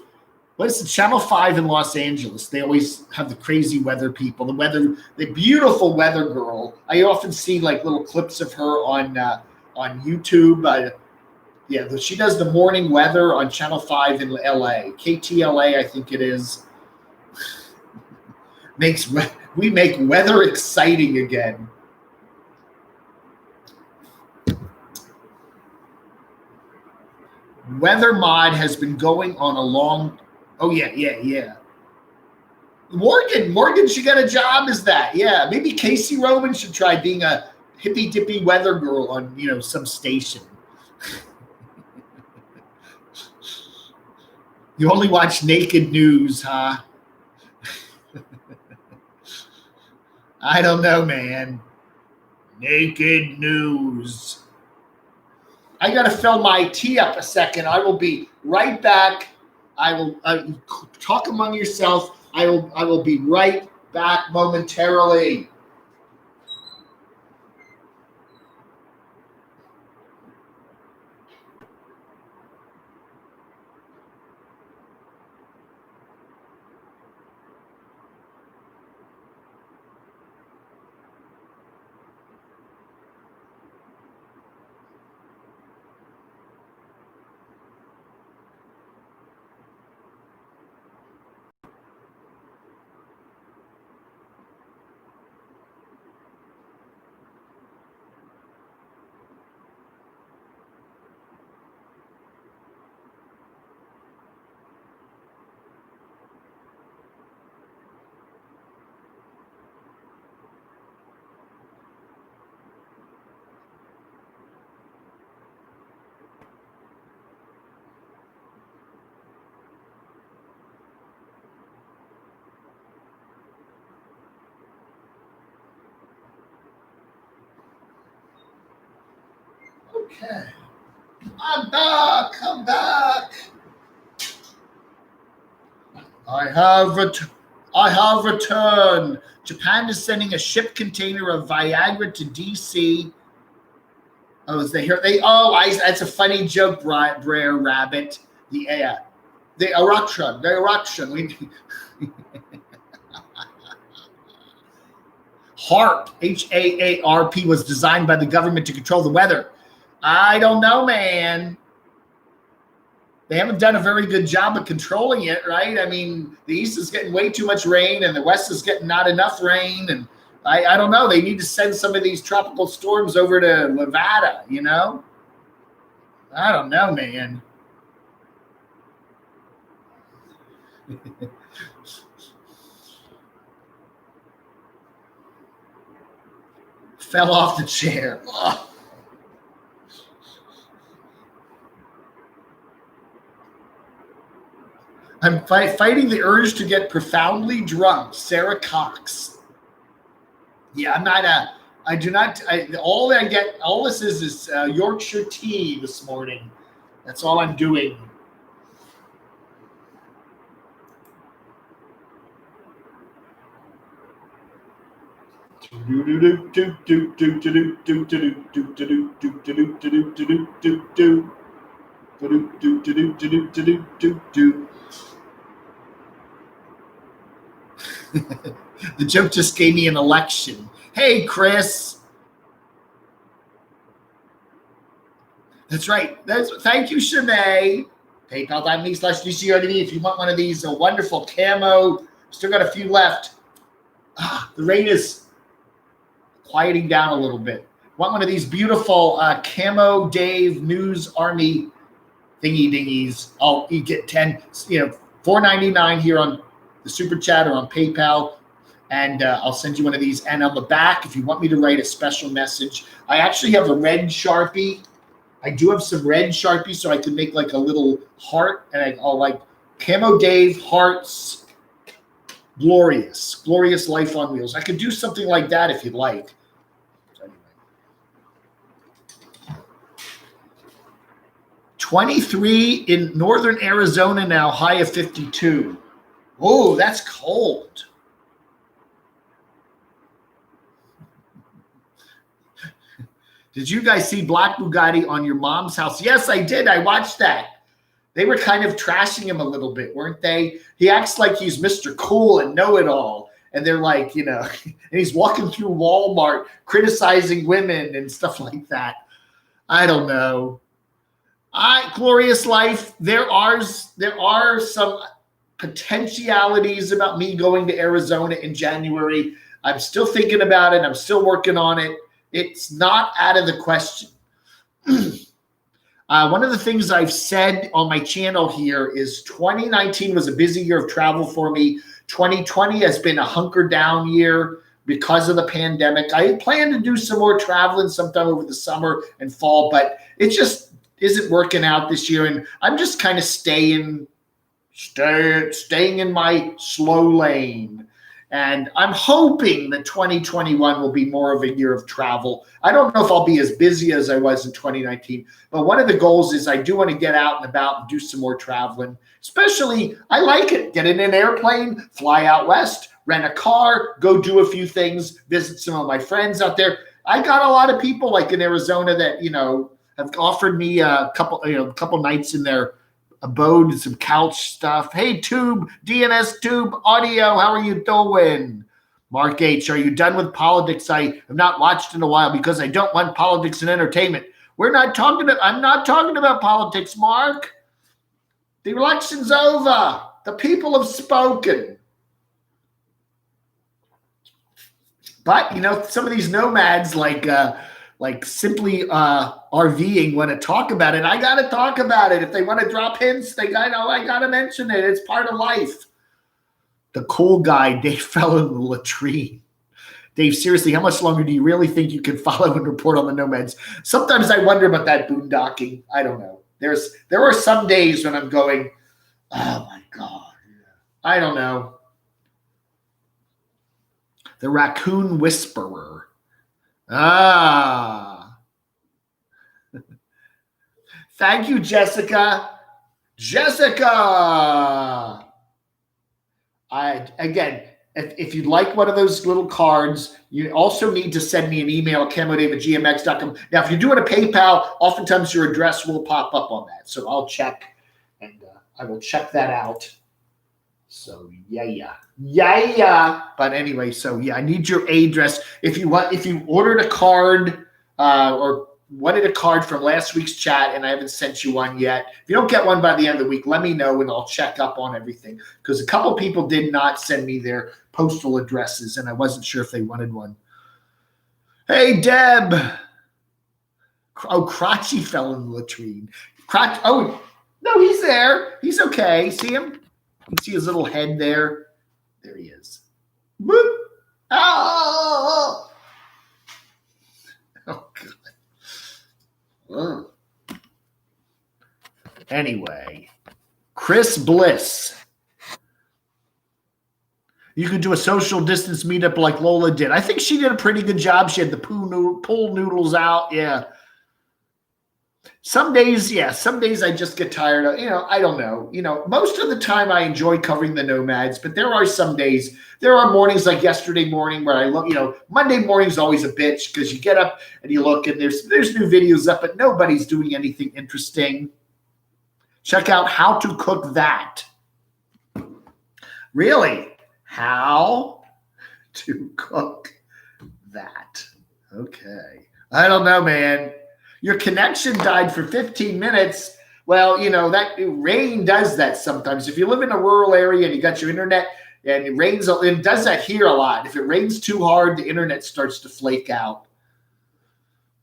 what is it? Channel 5 in Los Angeles. They always have the crazy weather people, the beautiful weather girl. I often see like little clips of her on YouTube. Yeah, she does the morning weather on Channel 5 in LA. KTLA, I think it is. We make weather exciting again. Weather Mod has been going on a long. Oh yeah. Morgan should get a job as that. Yeah, maybe Casey Roman should try being a hippy dippy weather girl on some station. You only watch naked news, huh? I don't know, man. Naked news. I got to fill my tea up a second. I will be right back. I will talk among yourself. I will be right back momentarily. Okay. I'm back. I have returned. Japan is sending a ship container of Viagra to DC. Oh, is they here? That's a funny joke, Brer Rabbit. The eruption. HAARP, HAARP, was designed by the government to control the weather. I don't know, man. They haven't done a very good job of controlling it, right? I mean, the East is getting way too much rain, and the West is getting not enough rain. And I don't know. They need to send some of these tropical storms over to Nevada, I don't know, man. Fell off the chair. Ugh. I'm fighting the urge to get profoundly drunk. Sarah Cox. Yeah, I'm not I do not. All this is Yorkshire tea this morning. That's all I'm doing. The joke just gave me an election. Hey, Chris. That's right. Thank you, Shanae. PayPal.me/DCRDV if you want one of these wonderful camo. Still got a few left. The rain is quieting down a little bit. Want one of these beautiful Camo Dave News Army thingy dingies? You get 10, $4.99 here on the Super Chat or on PayPal. And I'll send you one of these. And on the back, if you want me to write a special message, I actually have a red Sharpie. I do have some red Sharpie, so I can make like a little heart. And I'll like Camo Dave hearts, glorious life on wheels. I could do something like that if you'd like. So anyway. 23 in northern Arizona now, high of 52. Oh, that's cold. Did you guys see Black Bugatti on your mom's house? Yes, I did. I watched that. They were kind of trashing him a little bit, weren't they? He acts like he's Mr. Cool and know-it-all. And they're like, you know, and he's walking through Walmart criticizing women and stuff like that. I don't know. Glorious life. There are some potentialities about me going to Arizona in January. I'm still thinking about it. I'm still working on it. It's not out of the question. One of the things I've said on my channel here is 2019 was a busy year of travel for me. 2020 has been a hunker down year because of the pandemic. I plan to do some more traveling sometime over the summer and fall, but it just isn't working out this year. And I'm just kind of staying in my slow lane. And I'm hoping that 2021 will be more of a year of travel. I don't know if I'll be as busy as I was in 2019, but one of the goals is I do want to get out and about and do some more traveling. Especially, I like it. Get in an airplane, fly out west, rent a car, go do a few things, visit some of my friends out there. I got a lot of people like in Arizona that, you know, have offered me a couple nights in their abode and some couch stuff. Hey, Tube, DNS Tube Audio, how are you doing? Mark H, are you done with politics? I have not watched in a while because I don't want politics and entertainment. I'm not talking about politics, Mark. The election's over. The people have spoken. But, you know, some of these nomads like simply RVing want to talk about it. I got to talk about it. If they want to drop hints, I got to mention it. It's part of life. The cool guy, Dave, fell in the latrine. Dave, seriously, how much longer do you really think you can follow and report on the nomads? Sometimes I wonder about that boondocking. I don't know. There are some days when I'm going, oh my God. I don't know. The Raccoon Whisperer. Thank you, Jessica. Again, if you'd like one of those little cards, you also need to send me an email at camodave@gmx.com. Now, if you're doing a PayPal, oftentimes your address will pop up on that. So I'll check, and I will check that out. So yeah. But anyway, so yeah, I need your address. If you ordered a card or wanted a card from last week's chat and I haven't sent you one yet, if you don't get one by the end of the week, let me know and I'll check up on everything. Because a couple people did not send me their postal addresses and I wasn't sure if they wanted one. Hey, Deb. Oh, Crotchy fell in the latrine. Oh, no, he's there. He's okay. See him? You can see his little head there. There he is. Whoop. Oh, God. Oh. Anyway, Chris Bliss. You could do a social distance meetup like Lola did. I think she did a pretty good job. She had the pool noodles out. Yeah. Some days I just get tired of, I don't know. Most of the time I enjoy covering the nomads, but there are some days, there are mornings like yesterday morning where I look, Monday morning is always a bitch because you get up and you look and there's new videos up, but nobody's doing anything interesting. Check out How to Cook That. Really? How to cook that? Okay. I don't know, man. Your connection died for 15 minutes. Well, that rain does that sometimes. If you live in a rural area and you got your internet and it rains, it does that here a lot. If it rains too hard, the internet starts to flake out.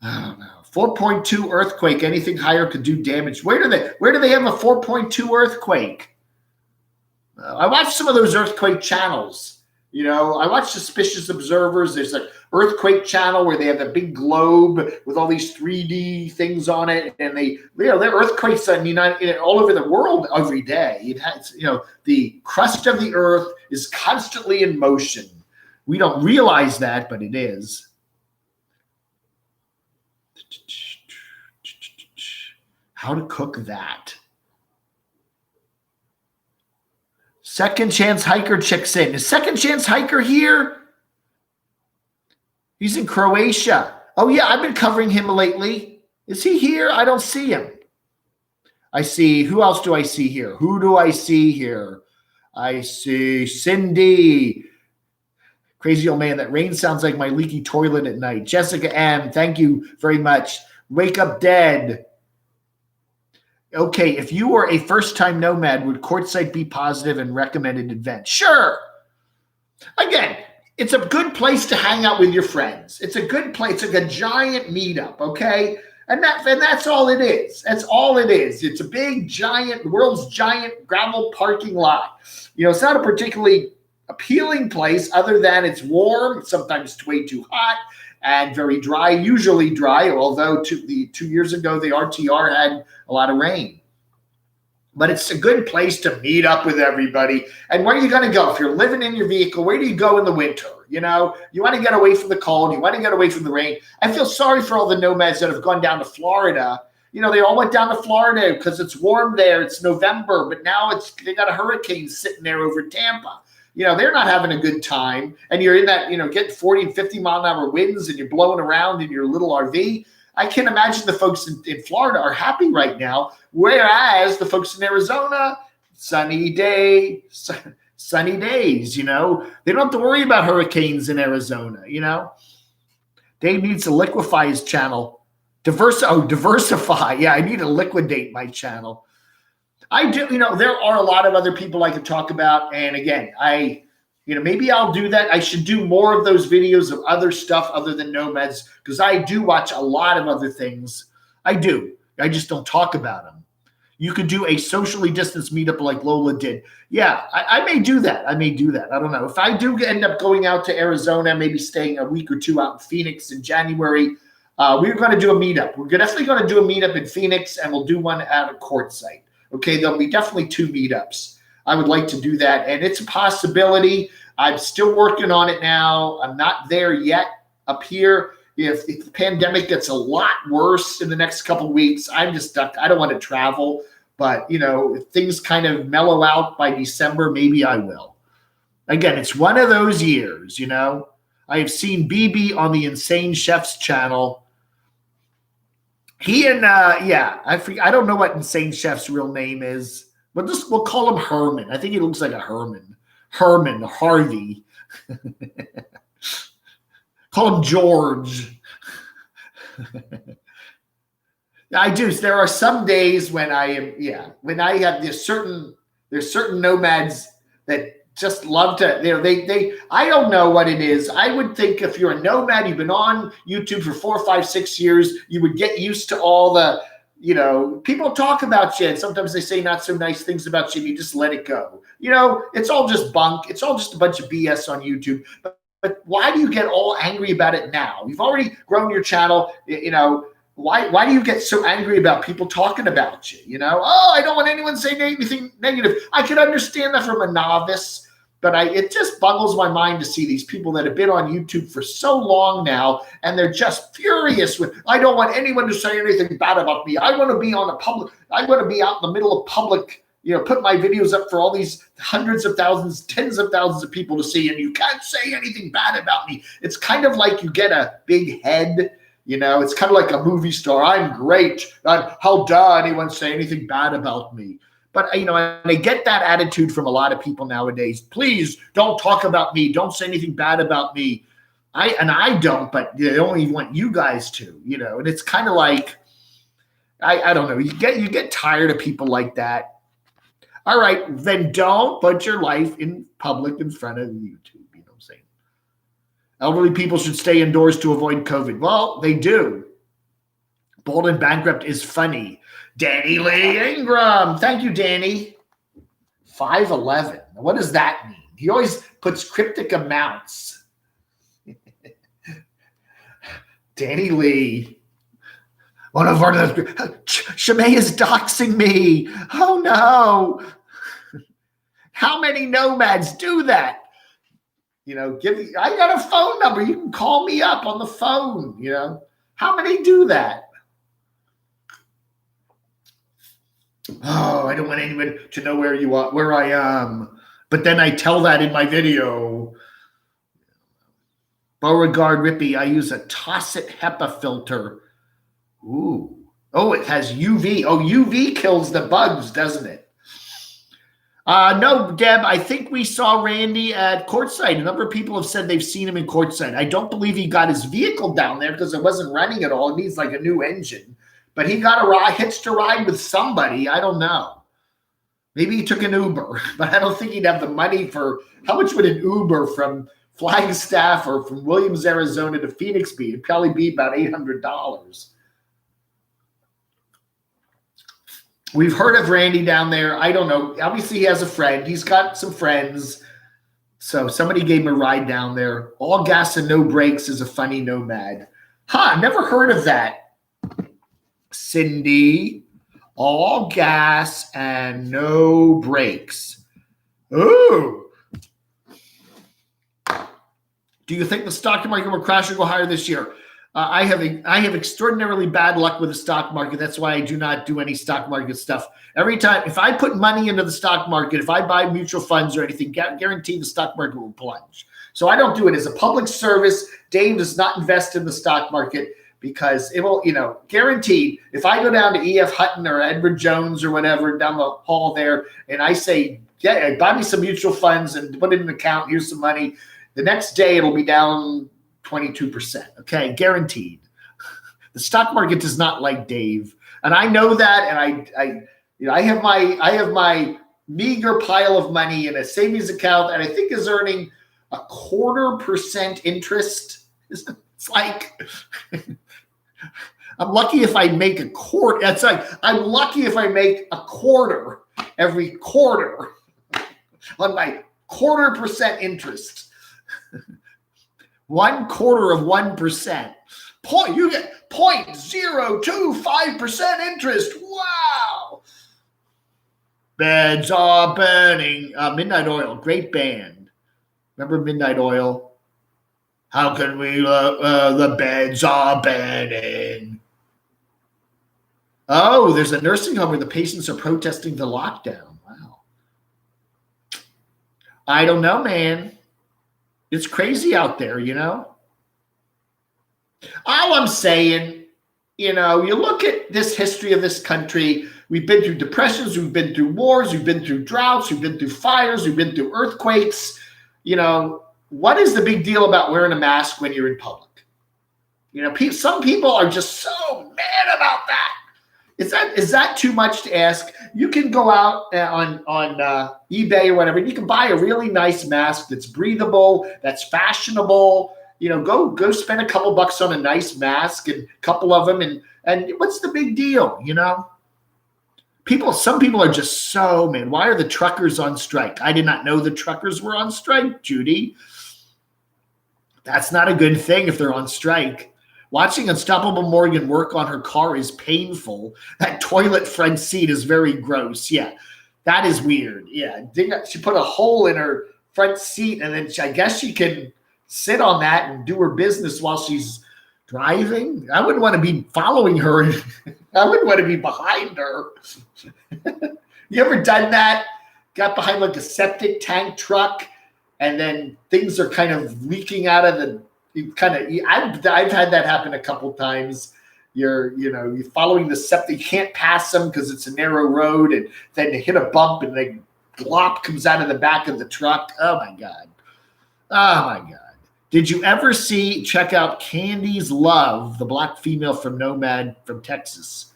I don't know. 4.2 earthquake. Anything higher could do damage. Where do they have a 4.2 earthquake? I watched some of those earthquake channels. I watch Suspicious Observers. There's an earthquake channel where they have a big globe with all these 3D things on it, and there are earthquakes all over the world every day. It has, the crust of the earth is constantly in motion. We don't realize that, but it is. How to cook that. Second Chance Hiker checks in. Is Second Chance Hiker here? He's in Croatia. Oh, yeah, I've been covering him lately. Is he here? I don't see him. I see, who else do I see here? Who do I see here? I see Cindy. Crazy old man, that rain sounds like my leaky toilet at night. Jessica M., thank you very much. Wake Up Dead. Okay, if you were a first-time nomad, would Quartzsite be positive and recommended event? Sure. Again, it's a good place to hang out with your friends. It's a good place. It's like a giant meetup, okay? And that's all it is. That's all it is. It's a big, giant, world's giant gravel parking lot. You know, it's not a particularly appealing place other than it's warm, sometimes it's way too hot, and very dry, usually dry, although 2 years ago, the RTR had a lot of rain. But it's a good place to meet up with everybody. And where are you going to go? If you're living in your vehicle, where do you go in the winter? You know, you want to get away from the cold. You want to get away from the rain. I feel sorry for all the nomads that have gone down to Florida. You know, they all went down to Florida because it's warm there. It's November, but now they got a hurricane sitting there over Tampa. You know, they're not having a good time. And you're in that, you know, getting 40 and 50 mile an hour winds and you're blowing around in your little RV. I can imagine the folks in Florida are happy right now, whereas the folks in Arizona, sunny days, you know. They don't have to worry about hurricanes in Arizona, you know. Dave needs to liquefy his channel. Diversify. Yeah, I need to liquidate my channel. I do, you know, there are a lot of other people I could talk about. And again, maybe I'll do that. I should do more of those videos of other stuff other than nomads, because I do watch a lot of other things. I do. I just don't talk about them. You could do a socially distanced meetup like Lola did. Yeah, I may do that. I don't know. If I do end up going out to Arizona, maybe staying a week or two out in Phoenix in January, we're going to do a meetup. We're definitely going to do a meetup in Phoenix, and we'll do one at a Quartzsite. Okay, there'll be definitely 2 meetups. I would like to do that, and it's a possibility. I'm still working on it now. I'm not there yet up here. If the pandemic gets a lot worse in the next couple of weeks, I'm just stuck. I don't want to travel, but, you know, if things kind of mellow out by December, maybe I will. Again, it's one of those years, you know. I have seen BB on the Insane Chef's channel. He and, I don't know what Insane Chef's real name is, but we'll call him Herman. I think he looks like a Herman. Harvey. Call him George. I do. There are some days when when I have there's certain nomads that just love to, I don't know what it is. I would think if you're a nomad, you've been on YouTube for 4, 5, 6 years, you would get used to all the, you know, people talk about you, and sometimes they say not so nice things about you, and you just let it go. You know, it's all just bunk. It's all just a bunch of BS on YouTube. But why do you get all angry about it now? You've already grown your channel. You know, why do you get so angry about people talking about you? You know, oh, I don't want anyone saying anything negative. I can understand that from a novice, but it just boggles my mind to see these people that have been on YouTube for so long now, and they're just furious with, I don't want anyone to say anything bad about me. I want to be out in the middle of public, you know, put my videos up for all these hundreds of thousands, tens of thousands of people to see, and you can't say anything bad about me. It's kind of like you get a big head, you know, it's kind of like a movie star. I'm great. How dare anyone say anything bad about me? But, you know, and I get that attitude from a lot of people nowadays. Please don't talk about me. Don't say anything bad about me. I don't, but they don't even want you guys to, you know, and it's kind of like, I don't know. You get tired of people like that. All right, then don't put your life in public in front of YouTube. You know what I'm saying? Elderly people should stay indoors to avoid COVID. Well, they do. Bold and Bankrupt is funny. Danny Lee Ingram. Thank you, Danny. 5'11". What does that mean? He always puts cryptic amounts. Danny Lee. One of our Shemay is doxing me. Oh no. How many nomads do that? You know, I got a phone number. You can call me up on the phone, you know. How many do that? Oh, I don't want anyone to know where I am. But then I tell that in my video. Beauregard Rippy, I use a Tosset HEPA filter. Ooh. Oh, it has UV. Oh, UV kills the bugs, doesn't it? No, Deb, I think we saw Randy at Courtside. A number of people have said they've seen him in Courtside. I don't believe he got his vehicle down there because it wasn't running at all. It needs like a new engine. But he got hitched a ride with somebody. I don't know. Maybe he took an Uber, but I don't think he'd have the money for – how much would an Uber from Flagstaff or from Williams, Arizona to Phoenix be? It'd probably be about $800. We've heard of Randy down there. I don't know. Obviously, he has a friend. He's got some friends. So somebody gave him a ride down there. All gas and no brakes is a funny Nomad. Never heard of that. Cindy, all gas and no brakes. Ooh. Do you think the stock market will crash or go higher this year? I have extraordinarily bad luck with the stock market. That's why I do not do any stock market stuff. Every time, if I put money into the stock market, if I buy mutual funds or anything, guaranteed the stock market will plunge. So I don't do it as a public service. Dave does not invest in the stock market because it will, guaranteed. If I go down to E.F. Hutton or Edward Jones or whatever down the hall there, and I say, yeah, buy me some mutual funds and put it in an account, here's some money. The next day it'll be down 22%. Okay, guaranteed. The stock market does not like Dave, and I know that. And I have my meager pile of money in a savings account, and I think is earning 0.25% interest. It's like I'm lucky if I make a quarter. It's like I'm lucky if I make a quarter every quarter on my 0.25% interest. 0.25%. You get 0.025% interest. Wow. Beds are burning. Midnight Oil, great band. Remember Midnight Oil? How can we the beds are burning. Oh, there's a nursing home where the patients are protesting the lockdown. Wow. I don't know, man. It's crazy out there, All I'm saying, you look at this history of this country. We've been through depressions. We've been through wars. We've been through droughts. We've been through fires. We've been through earthquakes. What is the big deal about wearing a mask when you're in public? Some people are just so mad about that. Is that too much to ask? You can go out on eBay or whatever, and you can buy a really nice mask that's breathable, that's fashionable. Go spend a couple bucks on a nice mask and a couple of them, and what's the big deal? Some people are just so mad. Why are the truckers on strike? I did not know the truckers were on strike, Judy. That's not a good thing if they're on strike. Watching Unstoppable Morgan work on her car is painful. That toilet front seat is very gross. Yeah, that is weird. Yeah, she put a hole in her front seat, and then I guess she can sit on that and do her business while she's driving. I wouldn't want to be following her. I wouldn't want to be behind her. You ever done that? Got behind like a septic tank truck, and then things are kind of leaking out of the I've had that happen a couple times. You're following the septic. You can't pass them because it's a narrow road, and then you hit a bump, and the glop comes out of the back of the truck. Oh my God. Did you ever check out Candy's Love, the black female from Nomad from Texas?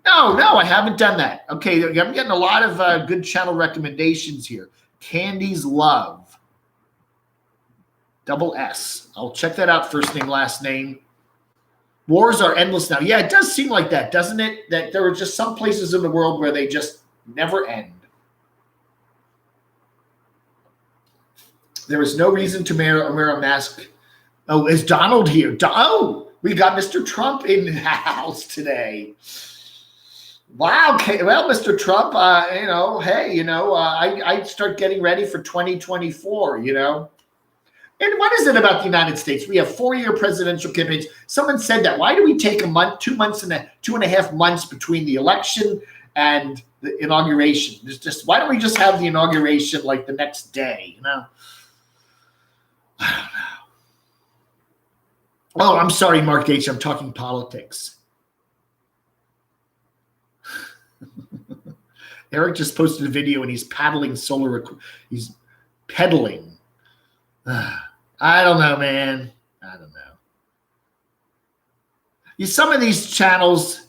No, I haven't done that. Okay, I'm getting a lot of good channel recommendations here. Candy's Love. Double S. I'll check that out. First name, last name. Wars are endless now. Yeah, it does seem like that, doesn't it? That there are just some places in the world where they just never end. There is no reason to wear a mask. Oh, is Donald here? We got Mr. Trump in the house today. Wow. Okay. Well, Mr. Trump, I start getting ready for 2024, And what is it about the United States? We have 4-year presidential campaigns. Someone said that. Why do we take a month, 2 months and 2.5 months between the election and the inauguration. Just why don't we just have the inauguration like the next day? You know. I don't know. Oh, I'm sorry, Mark H. I'm talking politics. Eric just posted a video and he's paddling solar. He's pedaling. I don't know, man. I don't know. Some of these channels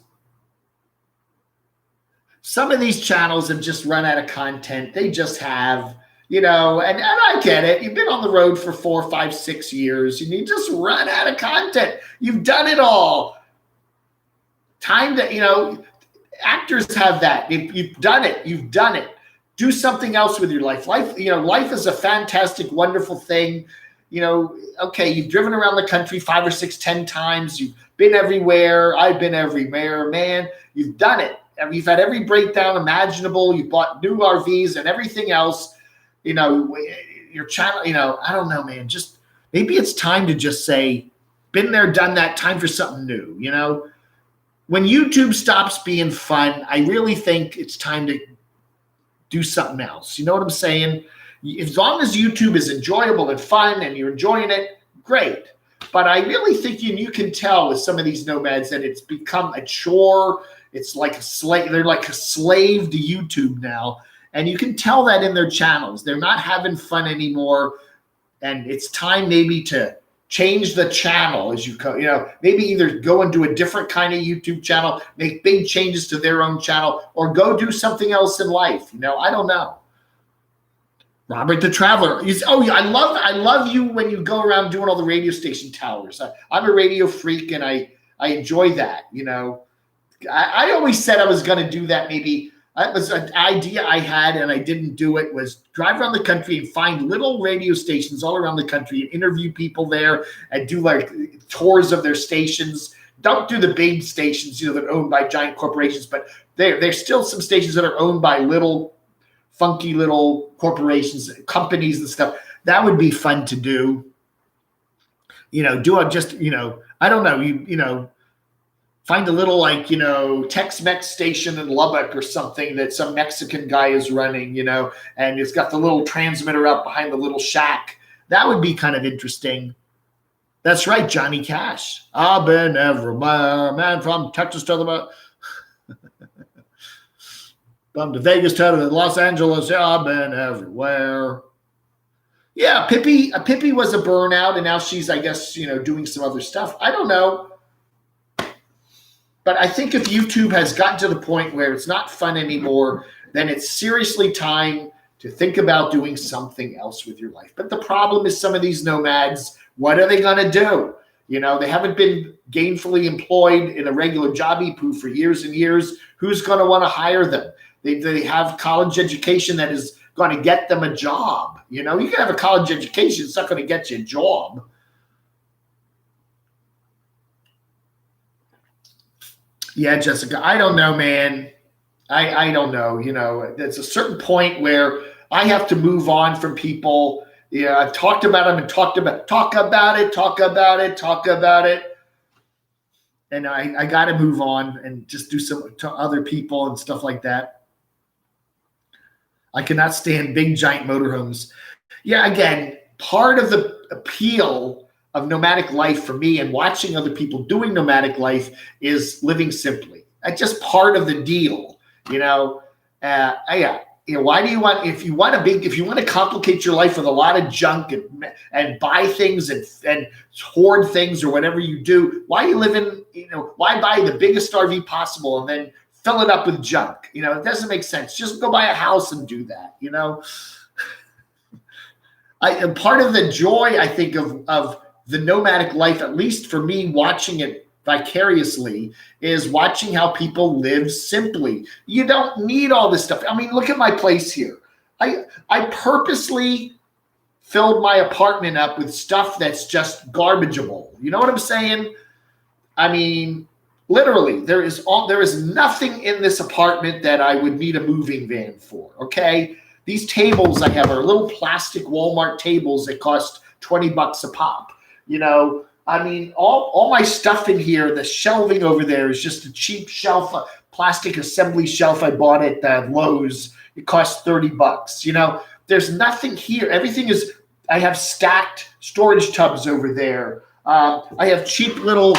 have just run out of content. They just have, and I get it. You've been on the road for 4, 5, 6 years. You just run out of content. You've done it all. Time to, actors have that. You've done it. You've done it. Do something else with your life. Life is a fantastic, wonderful thing. Okay, you've driven around the country 5 or 6, 10 times. You've been everywhere. I've been everywhere, man. You've done it. You've had every breakdown imaginable. You bought new RVs and everything else. Your channel, I don't know, man. Just maybe it's time to just say, been there, done that, time for something new, When YouTube stops being fun, I really think it's time to do something else. You know what I'm saying? As long as YouTube is enjoyable and fun and you're enjoying it, great. But I really think you can tell with some of these nomads that it's become a chore. It's like a slave. They're like a slave to YouTube now. And you can tell that in their channels. They're not having fun anymore. And it's time maybe to change the channel as maybe either go and do a different kind of YouTube channel, make big changes to their own channel, or go do something else in life. I don't know. Robert the Traveler. I love you when you go around doing all the radio station towers. I'm a radio freak and I enjoy that. I always said I was going to do that. Maybe that was an idea I had and I didn't do it, was drive around the country and find little radio stations all around the country and interview people there and do like tours of their stations. Don't do the big stations, that are owned by giant corporations, but there's still some stations that are owned by little funky little corporations, companies and stuff. That would be fun to do. I don't know, find a little Tex-Mex station in Lubbock or something that some Mexican guy is running, and it's got the little transmitter up behind the little shack. That would be kind of interesting. That's right, Johnny Cash. I've been everywhere, man, from Texas to the from to Vegas to Los Angeles. Yeah, I've been everywhere. Yeah, Pippi was a burnout, and now she's, I guess, doing some other stuff. I don't know. But I think if YouTube has gotten to the point where it's not fun anymore, then it's seriously time to think about doing something else with your life. But the problem is some of these nomads, what are they going to do? They haven't been gainfully employed in a regular jobby poo for years and years. Who's going to want to hire them? They have college education that is going to get them a job. You can have a college education. It's not going to get you a job. Yeah, Jessica, I don't know, man. I don't know. There's a certain point where I have to move on from people. I've talked about them and talk about it. And I got to move on and just do some to other people and stuff like that. I cannot stand big, giant motorhomes. Yeah, again, part of the appeal of nomadic life for me and watching other people doing nomadic life is living simply. That's just part of the deal, why do you want, if you want to complicate your life with a lot of junk and buy things and hoard things or whatever you do, why you live in, why buy the biggest RV possible and then fill it up with junk? It doesn't make sense. Just go buy a house and do that, part of the joy, I think, of the nomadic life, at least for me, watching it vicariously, is watching how people live simply. You don't need all this stuff. I mean, look at my place here. I purposely filled my apartment up with stuff that's just garbageable. You know what I'm saying? I mean, literally, there is nothing in this apartment that I would need a moving van for. Okay, these tables I have are little plastic Walmart tables that cost $20 a pop. I mean, all my stuff in here, the shelving over there is just a cheap shelf, plastic assembly shelf I bought at Lowe's. It cost $30. You know, there's nothing here. Everything is, I have stacked storage tubs over there. I have cheap little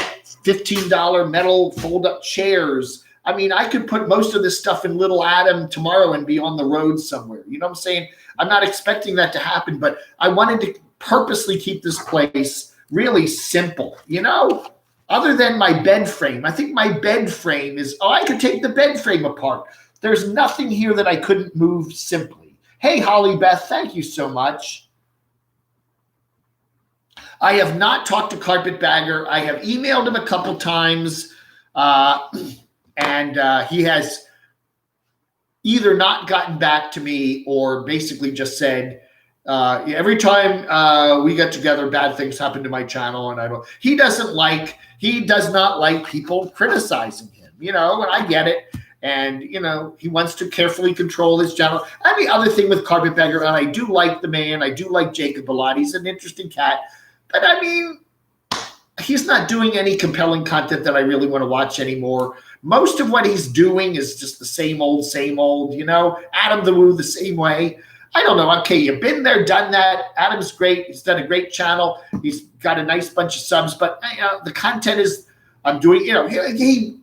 $15 metal fold-up chairs. I mean, I could put most of this stuff in Little Adam tomorrow and be on the road somewhere. You know what I'm saying? I'm not expecting that to happen, but I wanted to purposely keep this place really simple, you know, other than my bed frame. I think my bed frame is, I could take the bed frame apart. There's nothing here that I couldn't move simply. Hey, Holly Beth, thank you so much. I have not talked to Carpetbagger. I have emailed him a couple times, and he has either not gotten back to me or basically just said, every time we get together, bad things happen to my channel, and he does not like people criticizing him, you know, and I get it. And, you know, he wants to carefully control his channel. And the other thing with Carpetbagger, and I do like the man, I do like Jacob Bellotti. He's an interesting cat. But I mean, he's not doing any compelling content that I really want to watch anymore. Most of what he's doing is just the same old, you know. Adam the Woo the same way. I don't know. Okay, you've been there, done that. Adam's great. He's done a great channel. He's got a nice bunch of subs. But you know, the content is, I'm doing, you know, he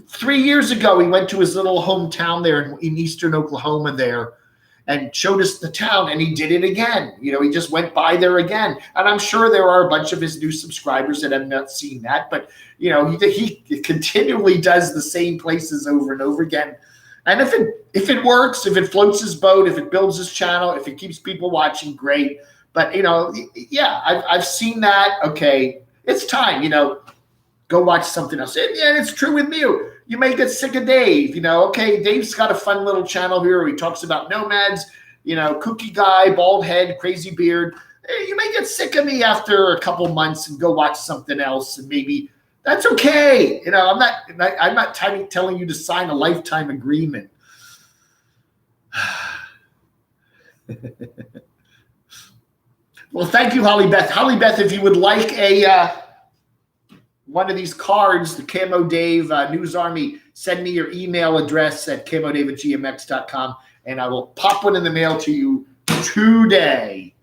3 years ago, he went to his little hometown there in eastern Oklahoma there and showed us the town, and he did it again. You know, he just went by there again. And I'm sure there are a bunch of his new subscribers that have not seen that. But, you know, he continually does the same places over and over again. And if it works, if it floats his boat, if it builds his channel, if it keeps people watching, great. But, you know, yeah, I've seen that. Okay, it's time, you know, go watch something else. And yeah, it's true with me. You may get sick of Dave, you know. Okay, Dave's got a fun little channel here where he talks about nomads, you know, kooky guy, bald head, crazy beard. You may get sick of me after a couple months and go watch something else, and maybe that's okay. You know, I'm not telling you to sign a lifetime agreement. Well, thank you, Holly Beth. Holly Beth, if you would like a one of these cards, the Camo Dave News Army, send me your email address at camodave@gmx.com, and I will pop one in the mail to you today.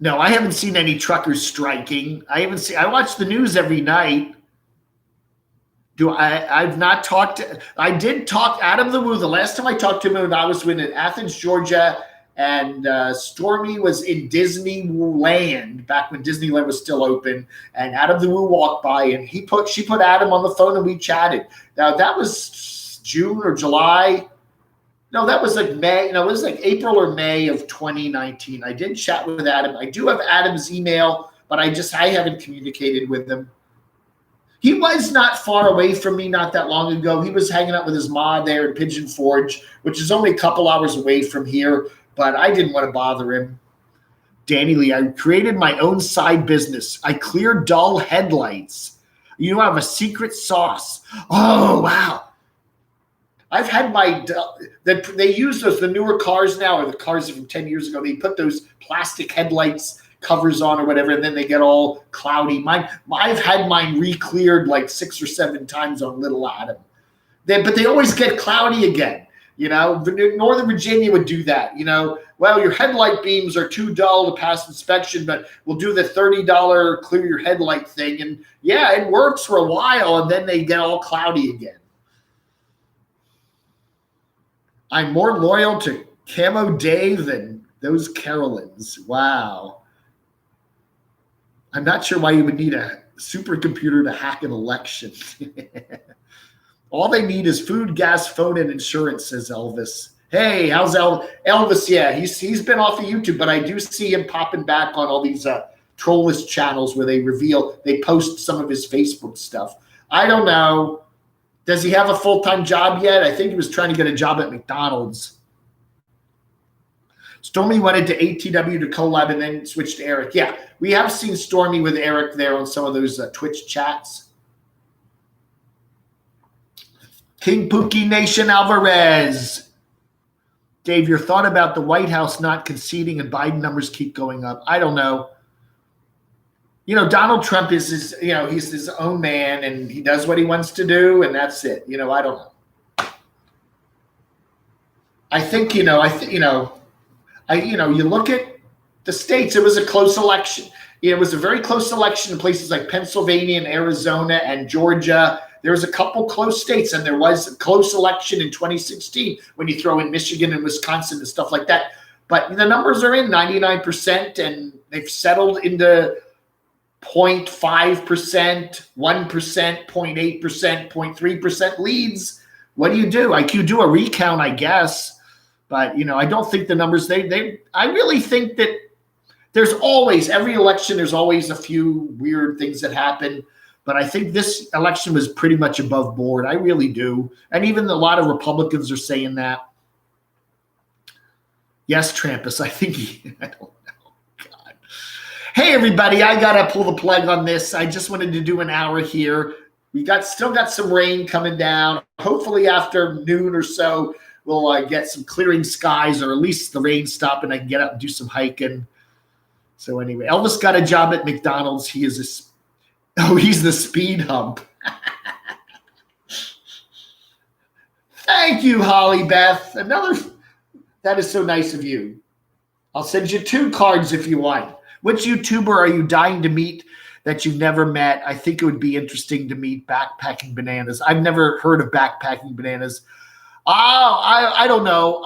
No, I haven't seen any truckers striking. I watch the news every night. I've not talked I did talk Adam the Woo. The last time I talked to him when I was in Athens, Georgia, and Stormy was in Disneyland back when Disneyland was still open, and Adam the Woo walked by, and she put Adam on the phone, and we chatted. Now that was June or July. No, that was like May. No, it was like April or May of 2019. I did chat with Adam. I do have Adam's email, but I haven't communicated with him. He was not far away from me not that long ago. He was hanging out with his ma there in Pigeon Forge, which is only a couple hours away from here, but I didn't want to bother him. Danny Lee, I created my own side business. I clear dull headlights. You have a sauce. Oh, wow. I've had they use those, the newer cars now, or the cars from 10 years ago, they put those plastic headlights covers on or whatever, and then they get all cloudy. I've had mine re-cleared like 6 or 7 times on Little Adam. But they always get cloudy again. You know, Northern Virginia would do that. You know, well, your headlight beams are too dull to pass inspection, but we'll do the $30 clear your headlight thing. And yeah, it works for a while, and then they get all cloudy again. I'm more loyal to Camo Dave than those Carolines. Wow. I'm not sure why you would need a supercomputer to hack an election. All they need is food, gas, phone, and insurance, says Elvis. Hey, how's Elvis? Yeah, he's been off of YouTube, but I do see him popping back on all these trollless channels where they post some of his Facebook stuff. I don't know. Does he have a full-time job yet? I think he was trying to get a job at McDonald's. Stormy wanted to ATW to collab and then switched to Eric. Yeah, we have seen Stormy with Eric there on some of those Twitch chats. King Pookie Nation Alvarez. Dave, your thought about the White House not conceding and Biden numbers keep going up. I don't know. Donald Trump is he's his own man and he does what he wants to do and that's it. I don't know. I think, you look at the states, it was a close election. It was a very close election in places like Pennsylvania and Arizona and Georgia. There was a couple close states, and there was a close election in 2016 when you throw in Michigan and Wisconsin and stuff like that. But the numbers are in 99%, and they've settled into 0.5%, 1%, 0.8%, 0.3% leads. What do you do? You do a recount, I guess. But, I don't think the numbers, I really think that there's always, every election, there's always a few weird things that happen. But I think this election was pretty much above board. I really do. And even a lot of Republicans are saying that. Yes, Trampus, I think I don't know. God. Hey, everybody, I got to pull the plug on this. I just wanted to do an hour here. We still got some rain coming down. Hopefully after noon or so, we'll get some clearing skies, or at least the rain stop, and I can get out and do some hiking. So anyway, Elvis got a job at McDonald's. He's the speed hump. Thank you, Holly Beth. That is so nice of you. I'll send you 2 cards if you want. Which YouTuber are you dying to meet that you've never met? I think it would be interesting to meet Backpacking Bananas. I've never heard of Backpacking Bananas. I don't know.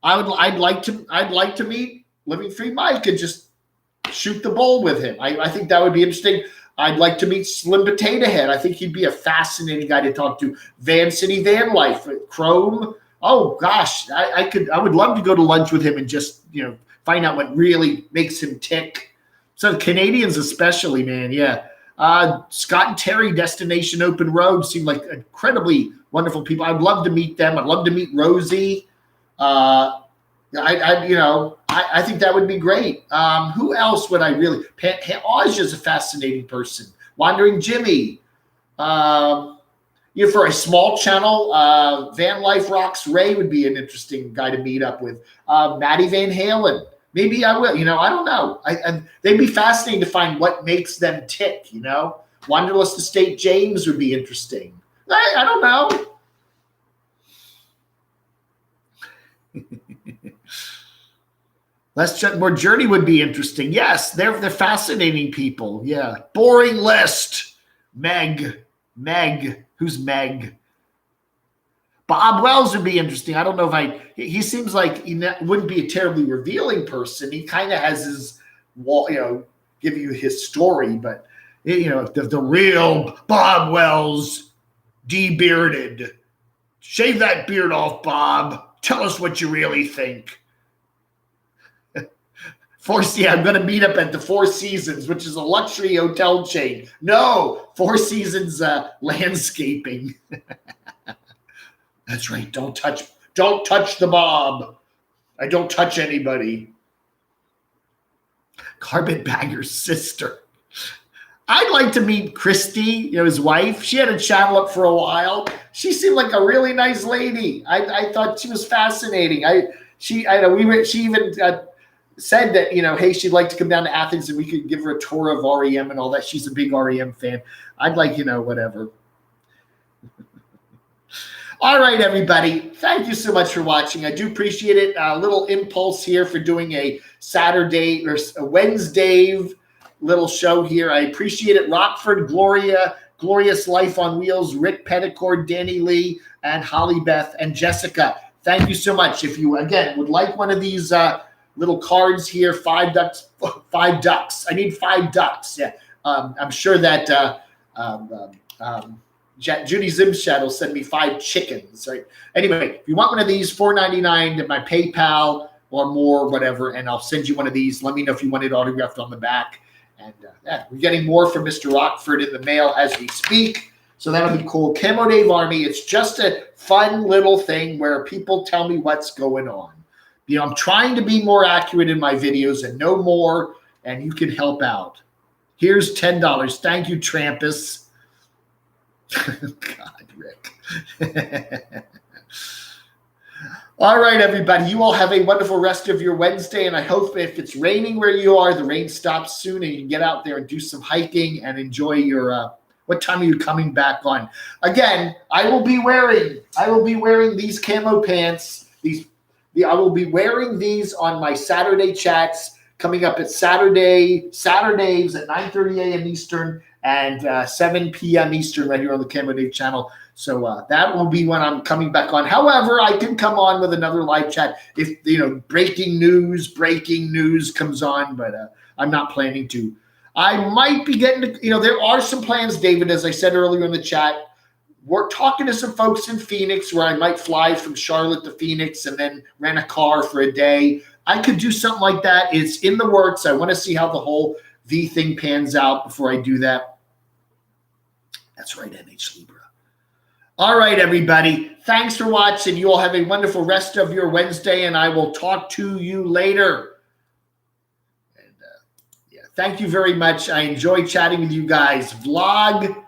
I'd like to meet Living Free Mike and just shoot the bull with him. I think that would be interesting. I'd like to meet Slim Potato Head. I think he'd be a fascinating guy to talk to. Van City Van Life, Chrome. Oh gosh, I would love to go to lunch with him and just find out what really makes him tick. So Canadians especially, man, yeah. Scott and Terry, Destination Open Road, seem like incredibly wonderful people. I'd love to meet them. I'd love to meet Rosie. I think that would be great. Who else would I really? Aj is a fascinating person. Wandering Jimmy. For a small channel, Van Life Rocks Ray would be an interesting guy to meet up with. Maddie Van Halen. Maybe I will. I don't know. They'd be fascinating to find what makes them tick. Wanderlust Estate James would be interesting. I don't know. More Journey would be interesting. Yes, they're fascinating people. Yeah. Boring List. Meg. Who's Meg? Bob Wells would be interesting. I don't know if he seems like he wouldn't be a terribly revealing person. He kind of has his, give you his story, but the real Bob Wells, de-bearded. Shave that beard off, Bob. Tell us what you really think. I'm going to meet up at the Four Seasons, which is a luxury hotel chain. No, Four Seasons Landscaping. That's right. Don't touch the Bob. I don't touch anybody. Carpetbagger's sister. I'd like to meet Christy, his wife. She had a channel up for a while. She seemed like a really nice lady. I thought she was fascinating. She even said that, hey, she'd like to come down to Athens and we could give her a tour of REM and all that. She's a big REM fan. I'd like, whatever. All right, everybody. Thank you so much for watching. I do appreciate it. A little impulse here for doing a Saturday or a WednesDAVE little show here. I appreciate it. Rockford, Gloria, Glorious Life on Wheels, Rick Petticord, Danny Lee, and Holly Beth and Jessica. Thank you so much. If you, again, would like one of these little cards here, 5 ducks. I need 5 ducks. Yeah. I'm sure that Judy Zimshad will send me 5 chickens. Right? Anyway, if you want one of these, $4.99 at my PayPal or more, whatever, and I'll send you one of these. Let me know if you want it autographed on the back. And we're getting more from Mr. Rockford in the mail as we speak. So that'll be cool. Camo Dave Army. It's just a fun little thing where people tell me what's going on. I'm trying to be more accurate in my videos and know more, and you can help out. Here's $10. Thank you, Trampus. God, Rick. All right, everybody. You all have a wonderful rest of your Wednesday, and I hope if it's raining where you are, the rain stops soon and you can get out there and do some hiking and enjoy your what time are you coming back on? Again, I will be wearing these camo pants. I will be wearing these on my Saturday chats coming up at Saturdays at 9:30 a.m. Eastern and 7 p.m. Eastern right here on the Camo Dave channel. So that will be when I'm coming back on. However, I can come on with another live chat if breaking news comes on, but I'm not planning to. I might be getting to, there are some plans, David, as I said earlier in the chat. We're talking to some folks in Phoenix where I might fly from Charlotte to Phoenix and then rent a car for a day. I could do something like that. It's in the works. I want to see how the whole V thing pans out before I do that. That's right, NH Libra. All right, everybody. Thanks for watching. You all have a wonderful rest of your Wednesday, and I will talk to you later. And thank you very much. I enjoy chatting with you guys. Vlog